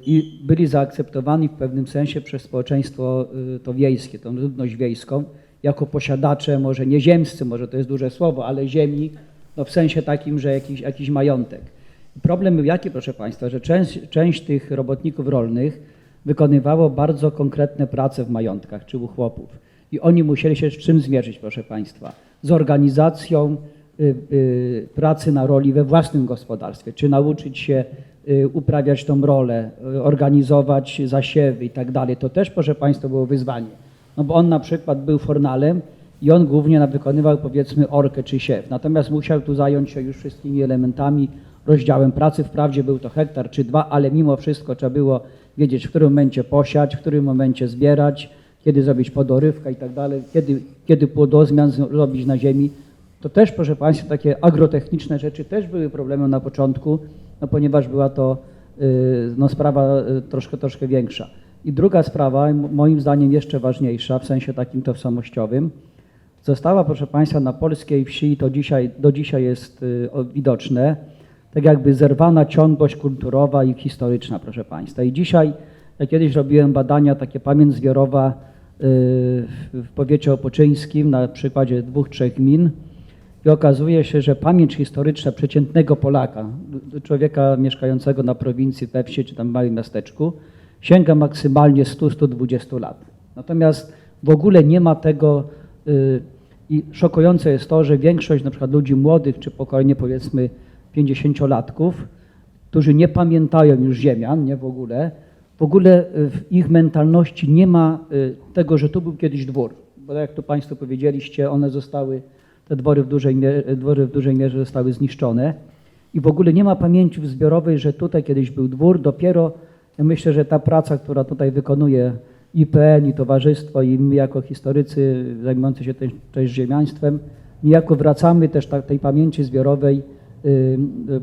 i byli zaakceptowani w pewnym sensie przez społeczeństwo to wiejskie, tą ludność wiejską, jako posiadacze, może nie ziemscy, może to jest duże słowo, ale ziemi, no w sensie takim, że jakiś majątek. Problem był jaki, proszę Państwa, że część tych robotników rolnych wykonywało bardzo konkretne prace w majątkach czy u chłopów. I oni musieli się z czym zmierzyć, proszę Państwa? Z organizacją pracy na roli we własnym gospodarstwie, czy nauczyć się uprawiać tą rolę, organizować zasiewy i tak dalej. To też, proszę Państwa, było wyzwanie. No bo on na przykład był fornalem i on głównie wykonywał, powiedzmy, orkę czy siew. Natomiast musiał tu zająć się już wszystkimi elementami, rozdziałem pracy. Wprawdzie był to hektar czy dwa, ale mimo wszystko trzeba było wiedzieć, w którym momencie posiać, w którym momencie zbierać, kiedy zrobić podorywkę i tak dalej, kiedy płodozmian zrobić na ziemi. To też, proszę Państwa, takie agrotechniczne rzeczy też były problemem na początku, no ponieważ była to sprawa troszkę większa. I druga sprawa, moim zdaniem jeszcze ważniejsza, w sensie takim tożsamościowym, została, proszę Państwa, na polskiej wsi, to do dzisiaj jest widoczne, tak jakby zerwana ciągłość kulturowa i historyczna, proszę Państwa. I dzisiaj, ja kiedyś robiłem badania, takie pamięć zbiorowa w powiecie opoczyńskim na przykładzie 2-3 gmin i okazuje się, że pamięć historyczna przeciętnego Polaka, człowieka mieszkającego na prowincji, we wsi czy tam w małym miasteczku, sięga maksymalnie 100-120 lat. Natomiast w ogóle nie ma tego i szokujące jest to, że większość na przykład ludzi młodych czy pokolenie powiedzmy 50-latków, którzy nie pamiętają już ziemian, nie w ogóle w ich mentalności nie ma tego, że tu był kiedyś dwór. Bo jak tu Państwo powiedzieliście, te dwory w dużej mierze zostały zniszczone i w ogóle nie ma pamięci zbiorowej, że tutaj kiedyś był dwór. Dopiero ja myślę, że ta praca, która tutaj wykonuje IPN i towarzystwo i my jako historycy zajmujący się też ziemiaństwem, niejako wracamy też tej pamięci zbiorowej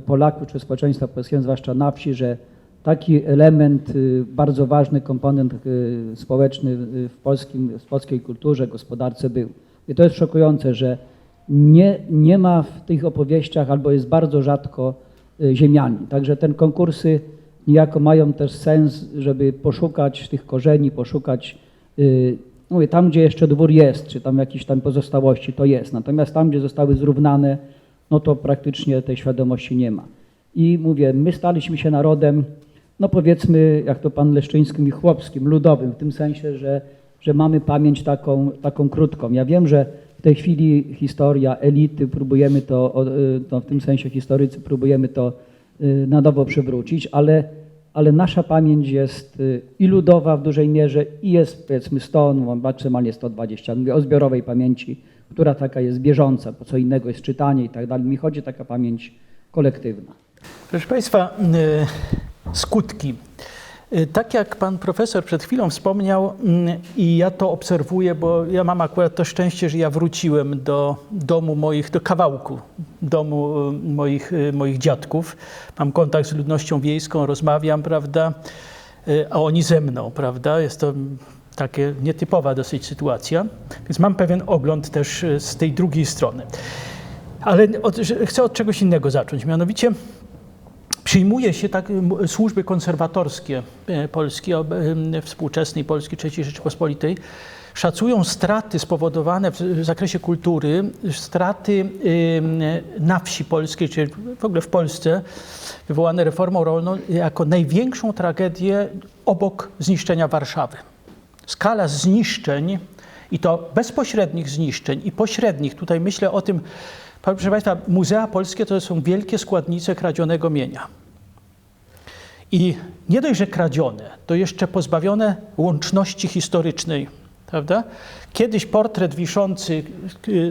Polaków czy społeczeństwa polskiego, zwłaszcza na wsi, że taki element, bardzo ważny komponent społeczny w polskiej kulturze, gospodarce był. I to jest szokujące, że nie ma w tych opowieściach albo jest bardzo rzadko ziemianin. Także te konkursy niejako mają też sens, żeby poszukać tych korzeni, poszukać, mówię, tam gdzie jeszcze dwór jest, czy tam jakieś tam pozostałości, to jest. Natomiast tam, gdzie zostały zrównane, no to praktycznie tej świadomości nie ma. I mówię, my staliśmy się narodem, no powiedzmy, jak to pan Leszczyński mówi, chłopskim, ludowym, w tym sensie, że mamy pamięć taką krótką. Ja wiem, że w tej chwili historia elity, próbujemy to w tym sensie historycy próbujemy to na nowo przywrócić, ale ale nasza pamięć jest i ludowa w dużej mierze i jest powiedzmy 100, no, maksymalnie 120. Mówię o zbiorowej pamięci, która taka jest bieżąca, bo co innego jest czytanie i tak dalej. Mi chodzi taka pamięć kolektywna. Proszę Państwa, skutki. Tak jak pan profesor przed chwilą wspomniał i ja to obserwuję, bo ja mam akurat to szczęście, że ja wróciłem do domu moich, do kawałku domu moich dziadków. Mam kontakt z ludnością wiejską, rozmawiam, prawda, a oni ze mną, prawda. Jest to takie nietypowa dosyć sytuacja, więc mam pewien ogląd też z tej drugiej strony. Ale chcę od czegoś innego zacząć, mianowicie przyjmuje się tak służby konserwatorskie Polski, współczesnej Polski III Rzeczypospolitej, szacują straty spowodowane w zakresie kultury, straty na wsi polskiej, czy w ogóle w Polsce, wywołane reformą rolną, jako największą tragedię obok zniszczenia Warszawy. Skala zniszczeń, i to bezpośrednich zniszczeń i pośrednich, tutaj myślę o tym, proszę Państwa, muzea polskie to są wielkie składnice kradzionego mienia. I nie dość, że kradzione, to jeszcze pozbawione łączności historycznej, prawda? Kiedyś portret wiszący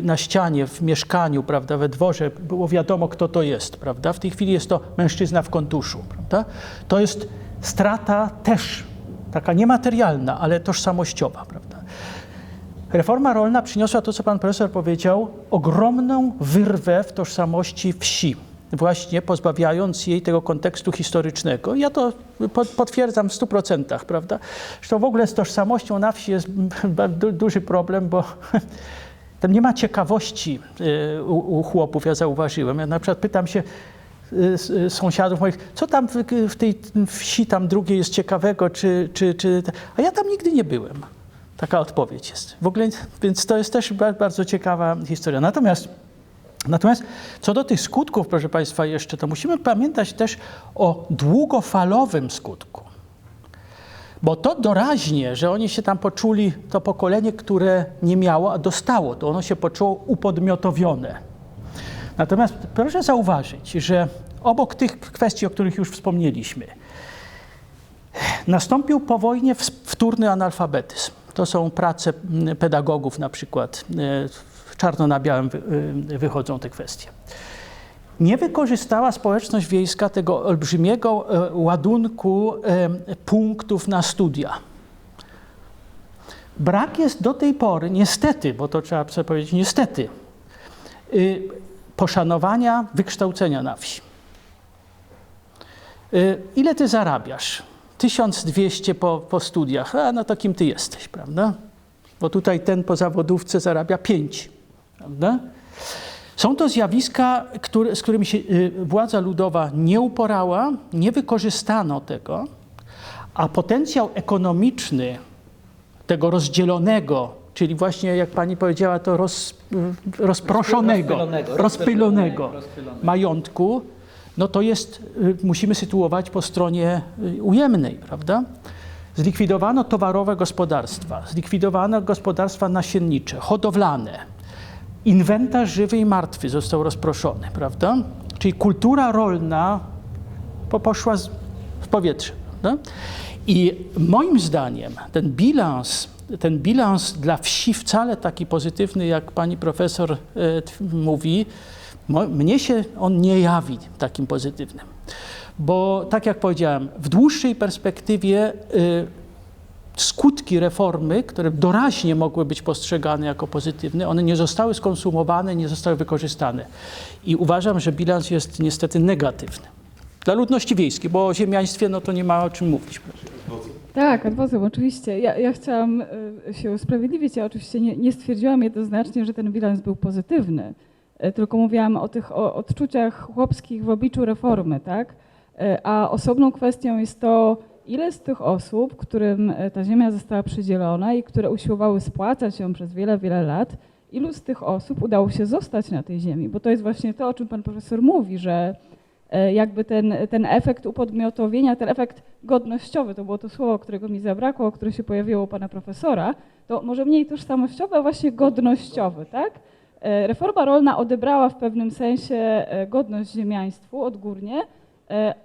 na ścianie w mieszkaniu, prawda, we dworze, było wiadomo, kto to jest, prawda? W tej chwili jest to mężczyzna w kontuszu, prawda? To jest strata też taka niematerialna, ale tożsamościowa, prawda? Reforma rolna przyniosła to, co pan profesor powiedział, ogromną wyrwę w tożsamości wsi, właśnie pozbawiając jej tego kontekstu historycznego. Ja to potwierdzam w 100%, prawda? Zresztą w ogóle z tożsamością na wsi jest duży problem, bo tam nie ma ciekawości u chłopów, ja zauważyłem. Ja na przykład pytam się sąsiadów moich, co tam w tej wsi tam drugiej jest ciekawego, a ja tam nigdy nie byłem. Taka odpowiedź jest. W ogóle, więc to jest też bardzo ciekawa historia. Natomiast co do tych skutków, proszę Państwa, jeszcze, to musimy pamiętać też o długofalowym skutku. Bo to doraźnie, że oni się tam poczuli, to pokolenie, które nie miało, a dostało, to ono się poczuło upodmiotowione. Natomiast proszę zauważyć, że obok tych kwestii, o których już wspomnieliśmy, nastąpił po wojnie wtórny analfabetyzm. To są prace pedagogów na przykład, czarno na białym wychodzą te kwestie. Nie wykorzystała społeczność wiejska tego olbrzymiego ładunku punktów na studia. Brak jest do tej pory, niestety, bo to trzeba sobie powiedzieć niestety, poszanowania wykształcenia na wsi. Ile ty zarabiasz? 1200 po studiach, no to kim ty jesteś, prawda? Bo tutaj ten po zawodówce zarabia 5, prawda? Są to zjawiska, z którymi się władza ludowa nie uporała, nie wykorzystano tego, a potencjał ekonomiczny tego rozdzielonego, czyli właśnie jak pani powiedziała, to rozpylonego majątku, no to jest, musimy sytuować po stronie ujemnej, prawda? Zlikwidowano towarowe gospodarstwa, zlikwidowano gospodarstwa nasiennicze, hodowlane. Inwentarz żywy i martwy został rozproszony, prawda? Czyli kultura rolna poszła w powietrze, prawda? I moim zdaniem ten bilans dla wsi wcale taki pozytywny, jak pani profesor mówi, mnie się on nie jawi takim pozytywnym. Bo tak jak powiedziałem, w dłuższej perspektywie skutki reformy, które doraźnie mogły być postrzegane jako pozytywne, one nie zostały skonsumowane, nie zostały wykorzystane. I uważam, że bilans jest niestety negatywny. Dla ludności wiejskiej, bo o ziemiaństwie no to nie ma o czym mówić. Tak, adwozem, oczywiście. Ja chciałam się usprawiedliwić. Ja oczywiście nie stwierdziłam jednoznacznie, że ten bilans był pozytywny, tylko mówiłam o tych odczuciach chłopskich w obliczu reformy, tak? A osobną kwestią jest to, ile z tych osób, którym ta ziemia została przydzielona i które usiłowały spłacać ją przez wiele, wiele lat, ilu z tych osób udało się zostać na tej ziemi? Bo to jest właśnie to, o czym pan profesor mówi, że jakby ten efekt upodmiotowienia, ten efekt godnościowy, to było to słowo, którego mi zabrakło, które się pojawiło u pana profesora, to może mniej tożsamościowy, a właśnie godnościowy, tak? Reforma rolna odebrała w pewnym sensie godność ziemiaństwu odgórnie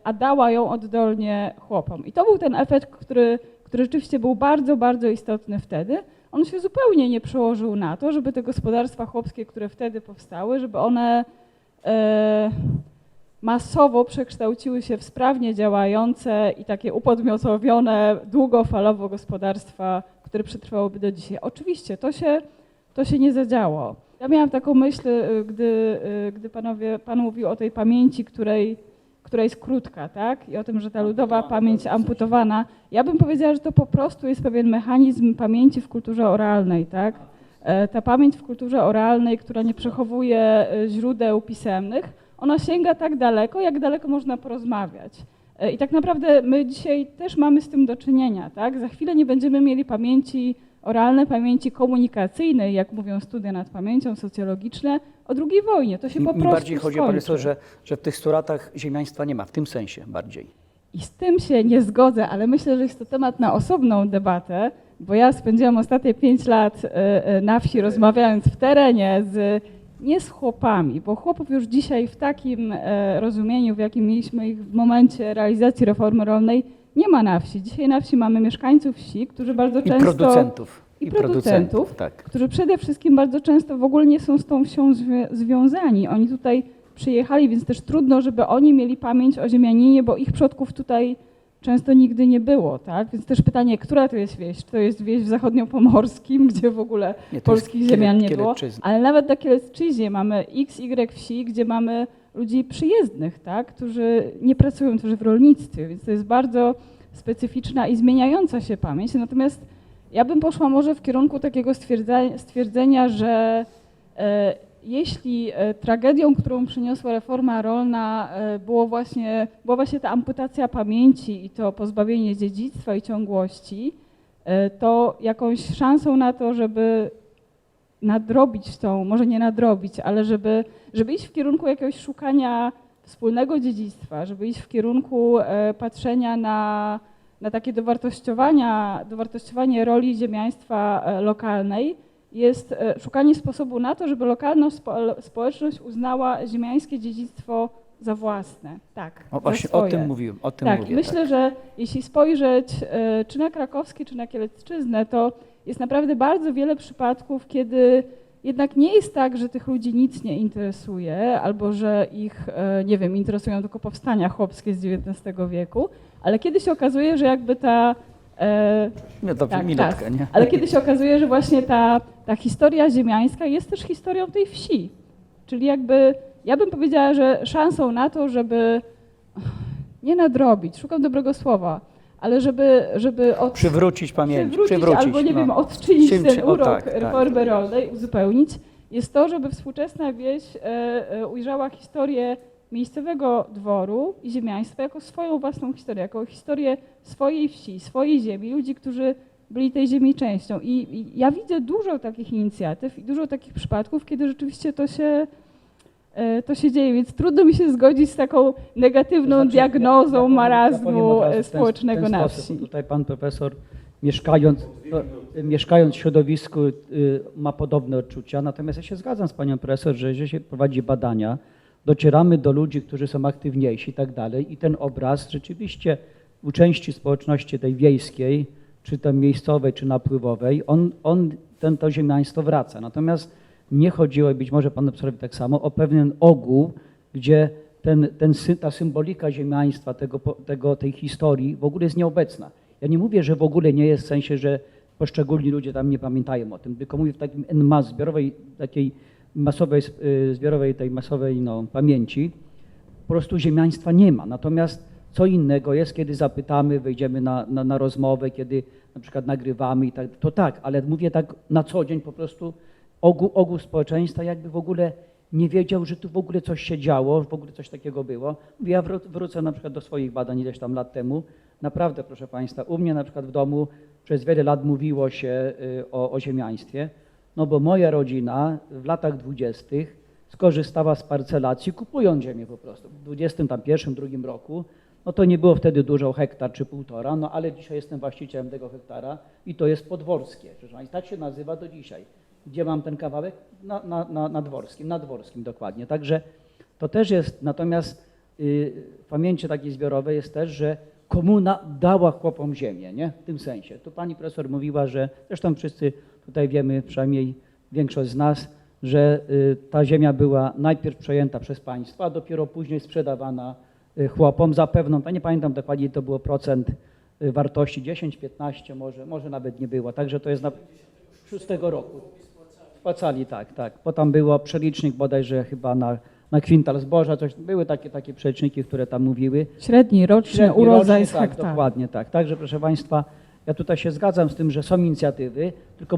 a dała ją oddolnie chłopom. I to był ten efekt, który rzeczywiście był bardzo, bardzo istotny wtedy. On się zupełnie nie przełożył na to, żeby te gospodarstwa chłopskie, które wtedy powstały, żeby one masowo przekształciły się w sprawnie działające i takie upodmiotowione długofalowo gospodarstwa, które przetrwałyby do dzisiaj. Oczywiście to się nie zadziało. Ja miałam taką myśl, gdy pan mówił o tej pamięci, która jest krótka, tak? I o tym, że ta ludowa pamięć amputowana. Ja bym powiedziała, że to po prostu jest pewien mechanizm pamięci w kulturze oralnej, tak? Ta pamięć w kulturze oralnej, która nie przechowuje źródeł pisemnych, ona sięga tak daleko, jak daleko można porozmawiać. I tak naprawdę my dzisiaj też mamy z tym do czynienia, tak? Za chwilę nie będziemy mieli pamięci oralnej, pamięci komunikacyjnej, jak mówią studia nad pamięcią socjologiczne, o II wojnie. To się po prostu bardziej chodzi o skończy. profesor, że w tych 100 latach ziemiaństwa nie ma, w tym sensie bardziej. I z tym się nie zgodzę, ale myślę, że jest to temat na osobną debatę, bo ja spędziłam ostatnie 5 lat na wsi, rozmawiając w terenie nie z chłopami, bo chłopów już dzisiaj w takim rozumieniu, w jakim mieliśmy ich w momencie realizacji reformy rolnej, nie ma na wsi. Dzisiaj na wsi mamy mieszkańców wsi, którzy bardzo I często... producentów. I producentów, tak. którzy przede wszystkim bardzo często w ogóle nie są z tą wsią związani. Oni tutaj przyjechali, więc też trudno, żeby oni mieli pamięć o ziemianinie, bo ich przodków tutaj często nigdy nie było, tak? Więc też pytanie, która to jest wieś? Czy to jest wieś w zachodniopomorskim, gdzie w ogóle Nie, to jest polskich ziemian nie było? Kielecczyzna. Ale nawet na Kielecczyźnie mamy XY wsi, gdzie mamy ludzi przyjezdnych, tak? Którzy nie pracują też w rolnictwie, więc to jest bardzo specyficzna i zmieniająca się pamięć. Natomiast ja bym poszła może w kierunku takiego stwierdzenia, że jeśli tragedią, którą przyniosła reforma rolna, była właśnie ta amputacja pamięci i to pozbawienie dziedzictwa i ciągłości, to jakąś szansą na to, żeby nadrobić tą, może nie nadrobić, ale żeby iść w kierunku jakiegoś szukania wspólnego dziedzictwa, żeby iść w kierunku patrzenia na takie dowartościowanie roli ziemiaństwa lokalnej, jest szukanie sposobu na to, żeby lokalna społeczność uznała ziemiańskie dziedzictwo za własne. Tak, O, za właśnie swoje. o tym mówiłem. O tym Tak, mówię, myślę, że jeśli spojrzeć czy na Krakowskie, czy na Kielecczyznę, to jest naprawdę bardzo wiele przypadków, kiedy jednak nie jest tak, że tych ludzi nic nie interesuje, albo że ich, nie wiem, interesują tylko powstania chłopskie z XIX wieku, ale kiedy się okazuje, że jakby ta... No to tak, minutka, czas. nie? Ale kiedy się okazuje, że właśnie ta historia ziemiańska jest też historią tej wsi. Czyli jakby, ja bym powiedziała, że szansą na to, żeby nie nadrobić, szukam dobrego słowa, ale żeby Przywrócić pamięć. albo nie wiem, odczynić ten urok tak. reformy rolnej, uzupełnić, jest to, żeby współczesna wieś ujrzała historię miejscowego dworu i ziemiaństwa jako swoją własną historię, jako historię swojej wsi, swojej ziemi, ludzi, którzy byli tej ziemi częścią. I ja widzę dużo takich inicjatyw i dużo takich przypadków, kiedy rzeczywiście to się dzieje, więc trudno mi się zgodzić z taką negatywną diagnozą marazmu społecznego na wsi. Tutaj pan profesor, mieszkając w środowisku, ma podobne odczucia, natomiast ja się zgadzam z panią profesor, że jeżeli się prowadzi badania, docieramy do ludzi, którzy są aktywniejsi i tak dalej i ten obraz rzeczywiście u części społeczności tej wiejskiej, czy tam miejscowej, czy napływowej, to ziemiaństwo wraca. Natomiast nie chodziło, być może panu profesorowi tak samo, o pewien ogół, gdzie ta symbolika ziemiaństwa, tej historii w ogóle jest nieobecna. Ja nie mówię, że w ogóle nie jest w sensie, że poszczególni ludzie tam nie pamiętają o tym, tylko mówię w takim en masse, zbiorowej, takiej masowej pamięci, po prostu ziemiaństwa nie ma. Natomiast co innego jest, kiedy zapytamy, wejdziemy na rozmowę, kiedy na przykład nagrywamy i tak, to tak, ale mówię tak na co dzień po prostu ogół społeczeństwa jakby w ogóle nie wiedział, że tu w ogóle coś się działo, w ogóle coś takiego było. Ja wrócę na przykład do swoich badań ileś tam lat temu. Naprawdę, proszę Państwa, u mnie na przykład w domu przez wiele lat mówiło się o ziemiaństwie, no bo moja rodzina w latach 20. skorzystała z parcelacji, kupując ziemię po prostu. W 21, 22 roku, no to nie było wtedy dużo, hektar czy 1,5, no ale dzisiaj jestem właścicielem tego hektara i to jest podworskie. I tak się nazywa do dzisiaj. Gdzie mam ten kawałek? Na Dworskim dokładnie. Także to też jest, natomiast w pamięci takiej zbiorowej jest też, że komuna dała chłopom ziemię, nie? W tym sensie. Tu pani profesor mówiła, że zresztą wszyscy tutaj wiemy, przynajmniej większość z nas, że ta ziemia była najpierw przejęta przez państwo, a dopiero później sprzedawana chłopom za pewną, nie pamiętam dokładnie, to było procent wartości, 10, 15 może nawet nie było, także to jest na 6 roku. Spłacali, tak, bo tam było przelicznik bodajże chyba na kwintal zboża, były takie przeliczniki, które tam mówiły. Średni roczny urodzaj z tak, hektara. dokładnie tak. Także proszę Państwa, ja tutaj się zgadzam z tym, że są inicjatywy, tylko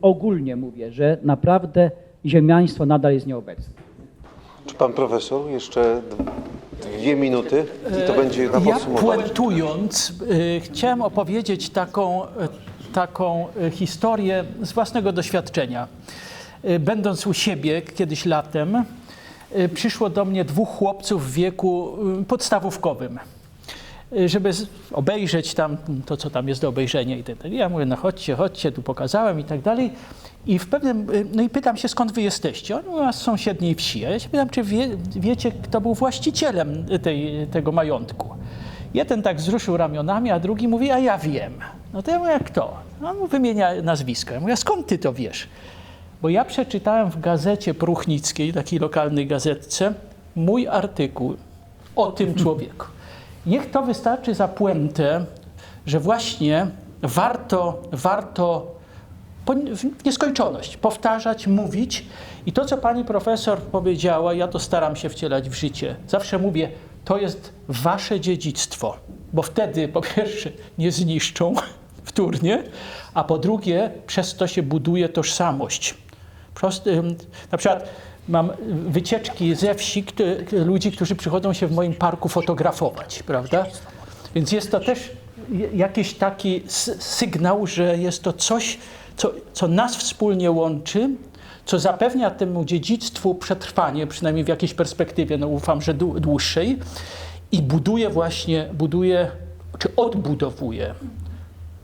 ogólnie mówię, że naprawdę ziemiaństwo nadal jest nieobecne. Czy pan profesor jeszcze 2 minuty i to będzie na Ja podsumowanie? puentując, chciałem opowiedzieć taką historię z własnego doświadczenia. Będąc u siebie kiedyś latem, przyszło do mnie 2 chłopców w wieku podstawówkowym, żeby obejrzeć tam to, co tam jest do obejrzenia i tak dalej. Ja mówię, no chodźcie, tu pokazałem i tak dalej. I no i pytam się, skąd wy jesteście? Oni mówią, z sąsiedniej wsi. A ja się pytam, czy wiecie, kto był właścicielem tego majątku? Jeden tak wzruszył ramionami, a drugi mówi, a ja wiem. No to ja mówię, kto? On mu wymienia nazwisko. Ja mówię, a skąd ty to wiesz? Bo ja przeczytałem w gazecie pruchnickiej, takiej lokalnej gazetce, mój artykuł o tym człowieku. Niech to wystarczy za puentę, że właśnie warto w nieskończoność powtarzać, mówić i to, co pani profesor powiedziała, ja to staram się wcielać w życie. Zawsze mówię, to jest wasze dziedzictwo, bo wtedy po pierwsze nie zniszczą wtórnie, a po drugie przez to się buduje tożsamość. Na przykład mam wycieczki ze wsi ludzi, którzy przychodzą się w moim parku fotografować, prawda? Więc jest to też jakiś taki sygnał, że jest to coś, co nas wspólnie łączy, co zapewnia temu dziedzictwu przetrwanie, przynajmniej w jakiejś perspektywie, no ufam, że dłuższej, i buduje czy odbudowuje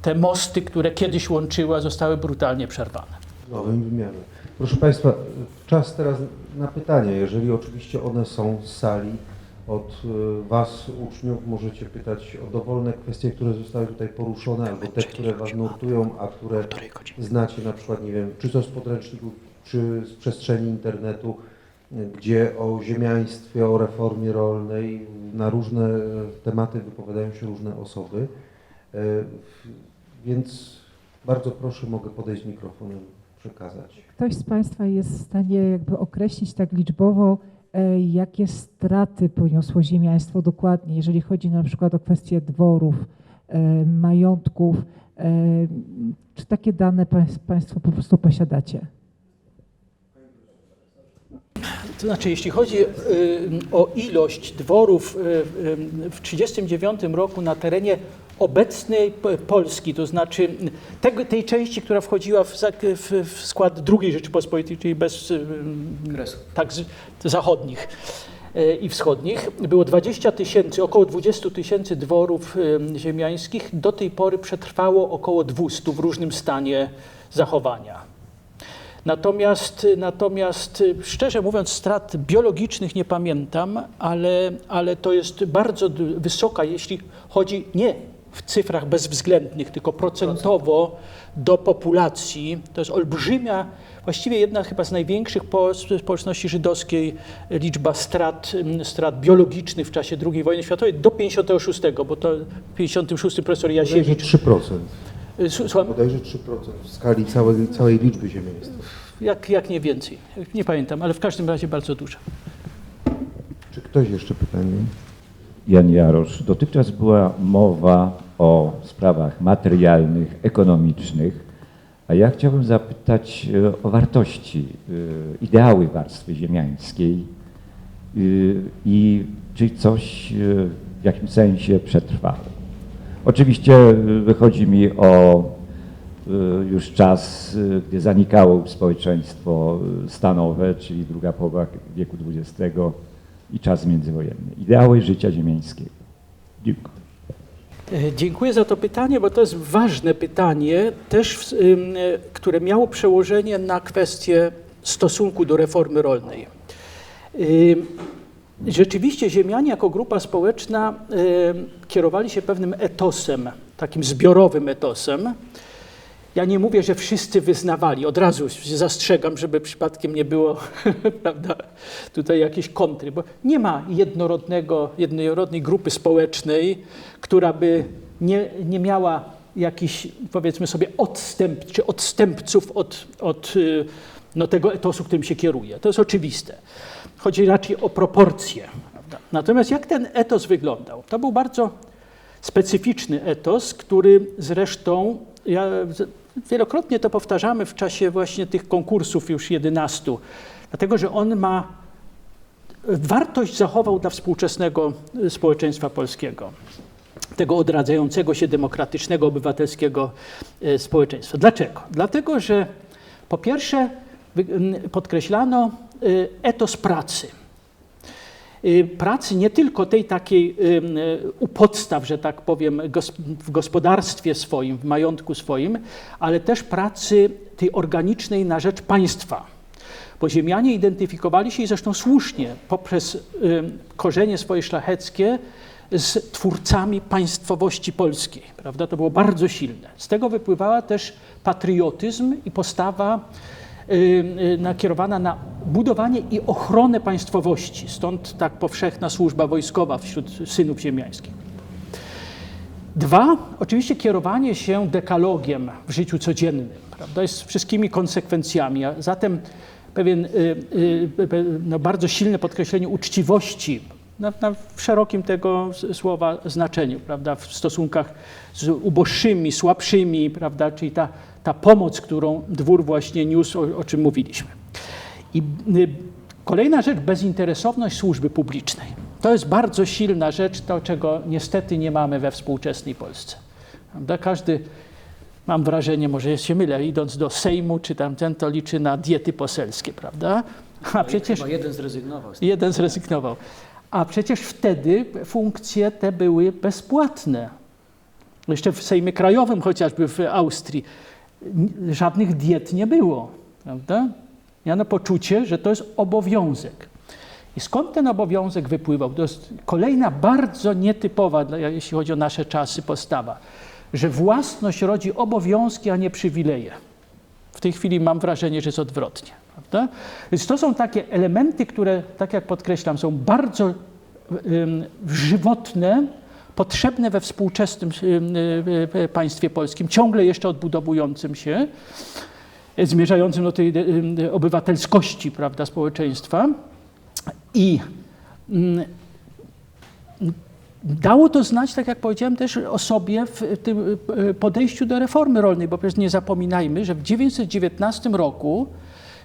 te mosty, które kiedyś łączyły, a zostały brutalnie przerwane. W nowym wymiarze. Proszę Państwa, czas teraz na pytania. Jeżeli oczywiście one są z sali, od Was, uczniów, możecie pytać o dowolne kwestie, które zostały tutaj poruszone, albo te, które Was nurtują, a które znacie, na przykład, nie wiem, czy to z podręczników, czy z przestrzeni internetu, gdzie o ziemiaństwie, o reformie rolnej, na różne tematy wypowiadają się różne osoby. Więc bardzo proszę, mogę podejść z mikrofonem, przekazać. Ktoś z Państwa jest w stanie jakby określić tak liczbowo, jakie straty poniosło ziemiaństwo dokładnie, jeżeli chodzi na przykład o kwestie dworów, majątków, czy takie dane Państwo po prostu posiadacie? To znaczy, jeśli chodzi o ilość dworów w 1939 roku na terenie obecnej Polski, to znaczy tej części, która wchodziła w skład II Rzeczypospolitej, czyli bez tak zachodnich i wschodnich, było 20 000, około 20 000 dworów ziemiańskich. Do tej pory przetrwało około 200 w różnym stanie zachowania. Natomiast szczerze mówiąc, strat biologicznych nie pamiętam, ale to jest bardzo wysoka, jeśli chodzi nie w cyfrach bezwzględnych, tylko procentowo do populacji. To jest olbrzymia, właściwie jedna chyba z największych po społeczności żydowskiej liczba strat biologicznych w czasie II wojny światowej do 56, bo to w 56 profesor Jaziewicz. 3%. Słucham? Bodajże 3% w skali całej liczby ziemiaństw. Jak nie więcej. Nie pamiętam, ale w każdym razie bardzo dużo. Czy ktoś jeszcze pytanie? Jan Jarosz. Dotychczas była mowa o sprawach materialnych, ekonomicznych, a ja chciałbym zapytać o wartości, ideały warstwy ziemiańskiej i czy coś w jakimś sensie przetrwało. Oczywiście wychodzi mi o już czas, gdy zanikało społeczeństwo stanowe, czyli druga połowa wieku XX i czas międzywojenny. Ideały życia ziemiańskiego. Dziękuję. Dziękuję za to pytanie, bo to jest ważne pytanie, też które miało przełożenie na kwestię stosunku do reformy rolnej. rzeczywiście ziemianie jako grupa społeczna kierowali się pewnym etosem, takim zbiorowym etosem. Ja nie mówię, że wszyscy wyznawali, od razu się zastrzegam, żeby przypadkiem nie było prawda, tutaj jakiejś kontry, bo nie ma jednorodnej grupy społecznej, która by nie miała jakichś, powiedzmy sobie, odstępców od tego etosu, którym się kieruje. To jest oczywiste. Chodzi raczej o proporcje. Prawda? Natomiast jak ten etos wyglądał? To był bardzo specyficzny etos, który zresztą, wielokrotnie to powtarzamy w czasie właśnie tych konkursów już 11, dlatego że on ma wartość zachował dla współczesnego społeczeństwa polskiego, tego odradzającego się demokratycznego, obywatelskiego społeczeństwa. Dlaczego? Dlatego, że po pierwsze podkreślano etos pracy. Pracy nie tylko tej takiej u podstaw, że tak powiem, w gospodarstwie swoim, w majątku swoim, ale też pracy tej organicznej na rzecz państwa. Bo ziemianie identyfikowali się, i zresztą słusznie, poprzez korzenie swoje szlacheckie z twórcami państwowości polskiej. Prawda? To było bardzo silne. Z tego wypływała też patriotyzm i postawa nakierowana na budowanie i ochronę państwowości. Stąd tak powszechna służba wojskowa wśród synów ziemiańskich. 2. Oczywiście kierowanie się dekalogiem w życiu codziennym, prawda, z wszystkimi konsekwencjami, a zatem pewien bardzo silne podkreślenie uczciwości w szerokim tego słowa znaczeniu, prawda, w stosunkach z uboższymi, słabszymi, prawda, czyli ta pomoc, którą dwór właśnie niósł, o czym mówiliśmy. I kolejna rzecz, bezinteresowność służby publicznej. To jest bardzo silna rzecz, to czego niestety nie mamy we współczesnej Polsce. Prawda? Każdy, mam wrażenie, może się mylę, idąc do Sejmu czy tamten, to liczy na diety poselskie, prawda? A przecież Chyba jeden zrezygnował. Jeden zrezygnował. A przecież wtedy funkcje te były bezpłatne. Jeszcze w Sejmie Krajowym, chociażby w Austrii, żadnych diet nie było, prawda? Miano poczucie, że to jest obowiązek. I skąd ten obowiązek wypływał? To jest kolejna bardzo nietypowa, jeśli chodzi o nasze czasy, postawa, że własność rodzi obowiązki, a nie przywileje. W tej chwili mam wrażenie, że jest odwrotnie. Prawda? Więc to są takie elementy, które, tak jak podkreślam, są bardzo żywotne, potrzebne we współczesnym państwie polskim, ciągle jeszcze odbudowującym się, zmierzającym do tej obywatelskości, prawda, społeczeństwa. I dało to znać, tak jak powiedziałem, też o sobie w tym podejściu do reformy rolnej, bo przecież nie zapominajmy, że w 919 roku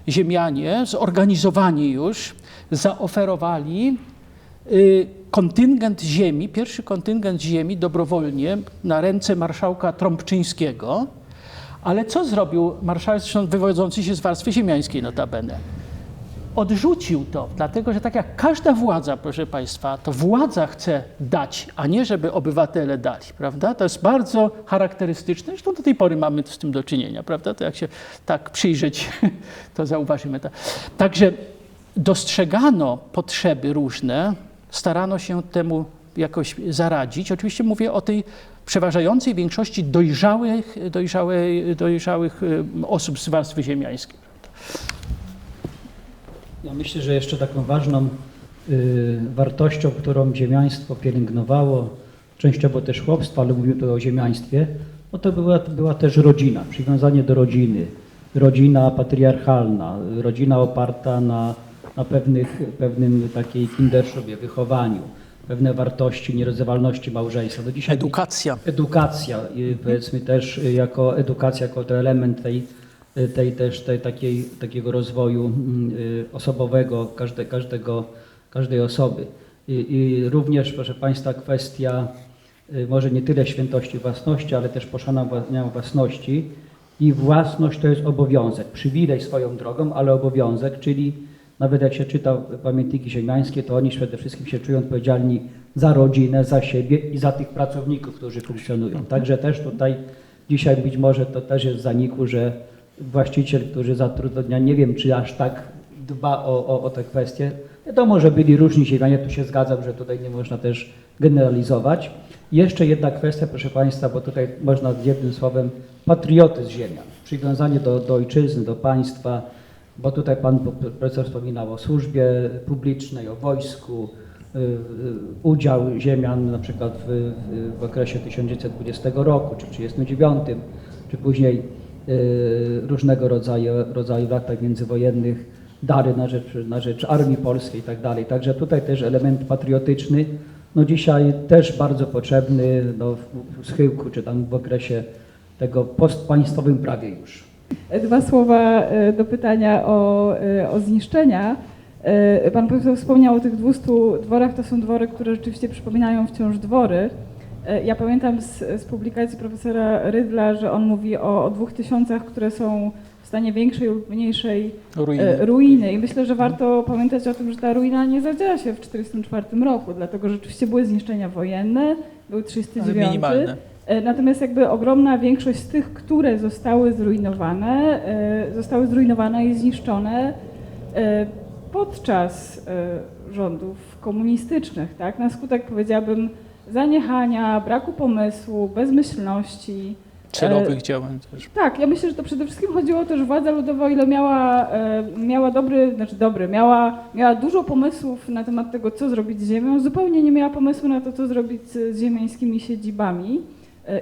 ziemianie, zorganizowani już, zaoferowali kontyngent ziemi, pierwszy kontyngent ziemi dobrowolnie na ręce marszałka Trąbczyńskiego, ale co zrobił marszałek, wywodzący się z warstwy ziemiańskiej notabene? Odrzucił to, dlatego że tak jak każda władza, proszę Państwa, to władza chce dać, a nie żeby obywatele dali, prawda? To jest bardzo charakterystyczne, zresztą do tej pory mamy z tym do czynienia, prawda? To jak się tak przyjrzeć, to zauważymy to. Także dostrzegano potrzeby różne, starano się temu jakoś zaradzić. Oczywiście mówię o tej przeważającej większości dojrzałych osób z warstwy ziemiańskiej. Ja myślę, że jeszcze taką ważną wartością, którą ziemiaństwo pielęgnowało, częściowo też chłopstwo, ale mówimy tu o ziemiaństwie, no to była też rodzina, przywiązanie do rodziny, rodzina patriarchalna, rodzina oparta na pewnym takiej kinderszubie, wychowaniu, pewne wartości, nierozerwalności małżeństwa. Do dzisiaj Edukacja, powiedzmy też jako edukacja, jako to element takiego rozwoju osobowego każdej osoby. I również, proszę Państwa, kwestia może nie tyle świętości własności, ale też poszanowania własności. I własność to jest obowiązek, przywilej swoją drogą, ale obowiązek, czyli nawet jak się czyta pamiętniki ziemiańskie, to oni przede wszystkim się czują odpowiedzialni za rodzinę, za siebie i za tych pracowników, którzy funkcjonują. Także też tutaj dzisiaj być może to też jest w zaniku, że właściciel, który zatrudnia, nie wiem czy aż tak dba o te kwestie, Wiadomo, że byli różni ziemianie, tu się zgadzam, że tutaj nie można też generalizować. Jeszcze jedna kwestia, proszę Państwa, bo tutaj można jednym słowem patriotyzm ziemian, przywiązanie do ojczyzny, do państwa, bo tutaj Pan profesor wspominał o służbie publicznej, o wojsku, udział ziemian na przykład w okresie 1920 roku, czy 1939, czy później różnego rodzaju latach międzywojennych, dary na rzecz Armii Polskiej i tak dalej. Także tutaj też element patriotyczny, no dzisiaj też bardzo potrzebny no, w schyłku, czy tam w okresie tego postpaństwowym prawie już. Dwa słowa do pytania o zniszczenia. Pan profesor wspomniał o tych 200 dworach, to są dwory, które rzeczywiście przypominają wciąż dwory. Ja pamiętam z publikacji profesora Rydla, że on mówi o 2000, które są w stanie większej lub mniejszej ruiny. I myślę, że warto pamiętać o tym, że ta ruina nie zadziała się w 1944 roku, dlatego że rzeczywiście były zniszczenia wojenne, był 1939. Minimalne. Natomiast jakby ogromna większość z tych, które zostały zrujnowane i zniszczone podczas rządów komunistycznych, tak? Na skutek, powiedziałabym, zaniechania, braku pomysłu, bezmyślności. Celowych działań też. Tak, ja myślę, że to przede wszystkim chodziło o to, że władza ludowa, o ile miała dużo pomysłów na temat tego, co zrobić z ziemią, zupełnie nie miała pomysłu na to, co zrobić z ziemiańskimi siedzibami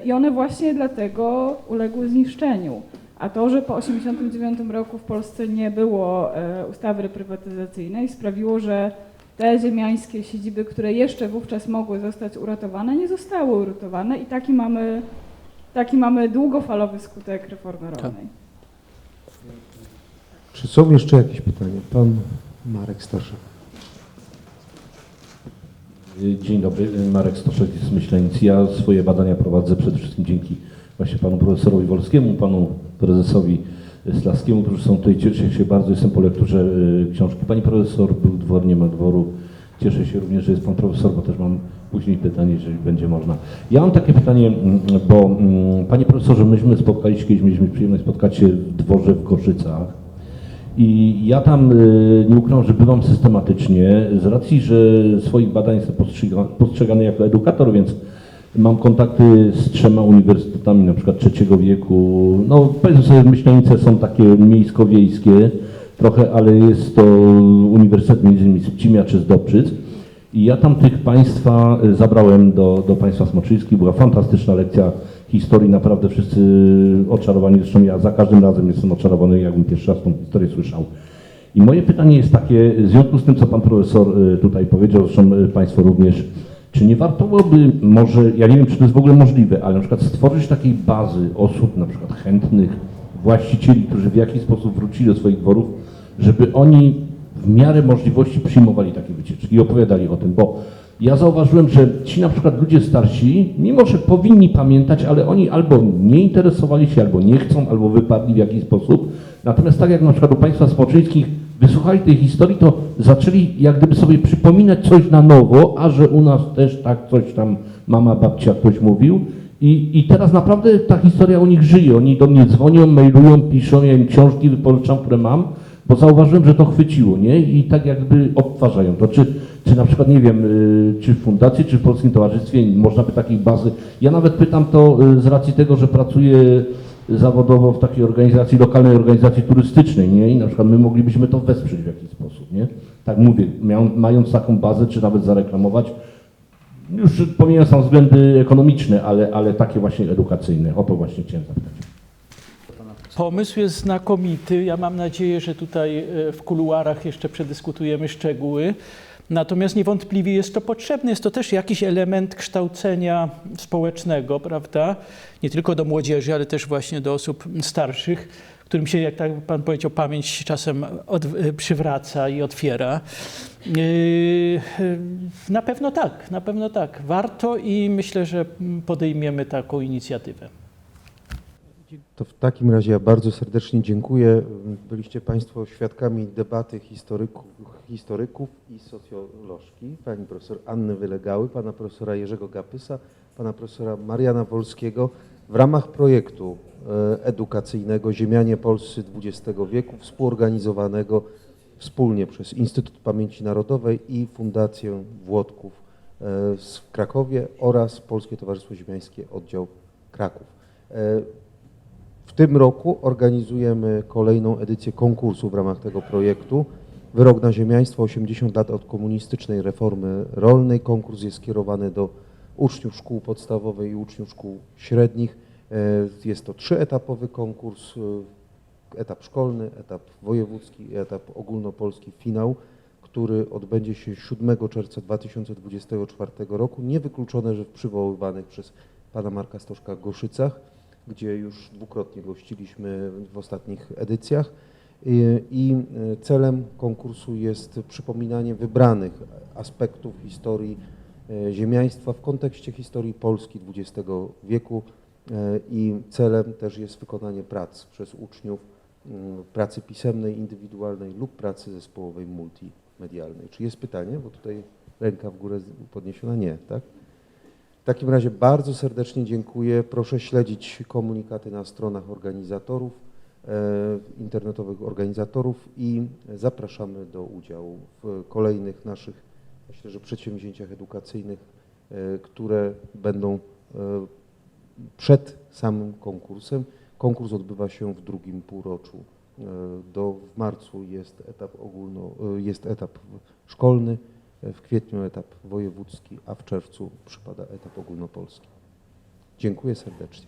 i one właśnie dlatego uległy zniszczeniu. A to, że po 1989 roku w Polsce nie było ustawy reprywatyzacyjnej, sprawiło, że te ziemiańskie siedziby, które jeszcze wówczas mogły zostać uratowane, nie zostały uratowane i taki mamy długofalowy skutek reformy rolnej. Czy są jeszcze jakieś pytania? Pan Marek Staszek. Dzień dobry, Marek Stoszek z Myślenic. Ja swoje badania prowadzę przede wszystkim dzięki właśnie panu profesorowi Wolskiemu, panu prezesowi Slaskiemu, którzy są tutaj. Cieszę się bardzo, jestem po lekturze książki. Pani profesor był dwor, nie ma dworu. Cieszę się również, że jest pan profesor, bo też mam później pytanie, jeżeli będzie można. Ja mam takie pytanie, bo panie profesorze, myśmy spotkaliśmy kiedyś, mieliśmy przyjemność spotkać się w dworze w Koszycach. I ja tam nie ukrywam, że bywam systematycznie, z racji, że swoich badań jestem postrzegany jako edukator, więc mam kontakty z 3 uniwersytetami, na przykład III wieku. No powiedzmy sobie, Myślenice są takie miejsko-wiejskie trochę, ale jest to uniwersytet między innymi z Pcimia czy z Dobczyc. I ja tam tych państwa zabrałem do państwa Smoczyńskich, była fantastyczna lekcja historii, naprawdę wszyscy oczarowani, zresztą ja za każdym razem jestem oczarowany, jakbym pierwszy raz tą historię słyszał. I moje pytanie jest takie, w związku z tym, co pan profesor tutaj powiedział, zresztą państwo również, czy nie warto byłoby może, ja nie wiem, czy to jest w ogóle możliwe, ale na przykład stworzyć takiej bazy osób, na przykład chętnych właścicieli, którzy w jakiś sposób wrócili do swoich dworów, żeby oni w miarę możliwości przyjmowali takie wycieczki i opowiadali o tym, bo ja zauważyłem, że ci na przykład ludzie starsi, mimo że powinni pamiętać, ale oni albo nie interesowali się, albo nie chcą, albo wypadli w jakiś sposób. Natomiast tak jak na przykład u państwa Smoczyńskich wysłuchali tej historii, to zaczęli jak gdyby sobie przypominać coś na nowo, a że u nas też tak coś tam mama, babcia ktoś mówił. I teraz naprawdę ta historia u nich żyje. Oni do mnie dzwonią, mailują, piszą, ja im książki wypożyczam, które mam, bo zauważyłem, że to chwyciło, nie? I tak jakby odtwarzają to. Czy na przykład, nie wiem, czy w fundacji, czy w Polskim Towarzystwie można by takiej bazy... Ja nawet pytam to z racji tego, że pracuję zawodowo w takiej organizacji, lokalnej organizacji turystycznej, nie? I na przykład my moglibyśmy to wesprzeć w jakiś sposób, nie? Tak mówię, mając taką bazę, czy nawet zareklamować, już pomijam sam względy ekonomiczne, ale takie właśnie edukacyjne. O to właśnie chciałem zapytać. Pomysł jest znakomity. Ja mam nadzieję, że tutaj w kuluarach jeszcze przedyskutujemy szczegóły. Natomiast niewątpliwie jest to potrzebne. Jest to też jakiś element kształcenia społecznego, prawda? Nie tylko do młodzieży, ale też właśnie do osób starszych, którym się, jak tak pan powiedział, pamięć czasem przywraca i otwiera. Na pewno tak. Warto i myślę, że podejmiemy taką inicjatywę. To w takim razie ja bardzo serdecznie dziękuję. Byliście państwo świadkami debaty historyków i socjolożki, pani profesor Anny Wylegały, pana profesora Jerzego Gapysa, pana profesora Mariana Wolskiego w ramach projektu edukacyjnego Ziemianie Polscy XX wieku, współorganizowanego wspólnie przez Instytut Pamięci Narodowej i Fundację Włodków w Krakowie oraz Polskie Towarzystwo Ziemiańskie Oddział Kraków. W tym roku organizujemy kolejną edycję konkursu w ramach tego projektu. Wyrok na ziemiaństwo 80 lat od komunistycznej reformy rolnej. Konkurs jest skierowany do uczniów szkół podstawowych i uczniów szkół średnich. Jest to 3-etapowy konkurs, etap szkolny, etap wojewódzki i etap ogólnopolski, finał, który odbędzie się 7 czerwca 2024 roku. Niewykluczone, że w przywoływanych przez pana Marka Stoszka Goszycach, gdzie już dwukrotnie gościliśmy w ostatnich edycjach. I celem konkursu jest przypominanie wybranych aspektów historii ziemiaństwa w kontekście historii Polski XX wieku i celem też jest wykonanie prac przez uczniów, pracy pisemnej, indywidualnej lub pracy zespołowej multimedialnej. Czy jest pytanie? Bo tutaj ręka w górę podniesiona. Nie, tak? W takim razie bardzo serdecznie dziękuję. Proszę śledzić komunikaty na stronach organizatorów, internetowych organizatorów i zapraszamy do udziału w kolejnych naszych, myślę, że przedsięwzięciach edukacyjnych, które będą przed samym konkursem. Konkurs odbywa się w drugim półroczu. W marcu jest etap szkolny, w kwietniu etap wojewódzki, a w czerwcu przypada etap ogólnopolski. Dziękuję serdecznie.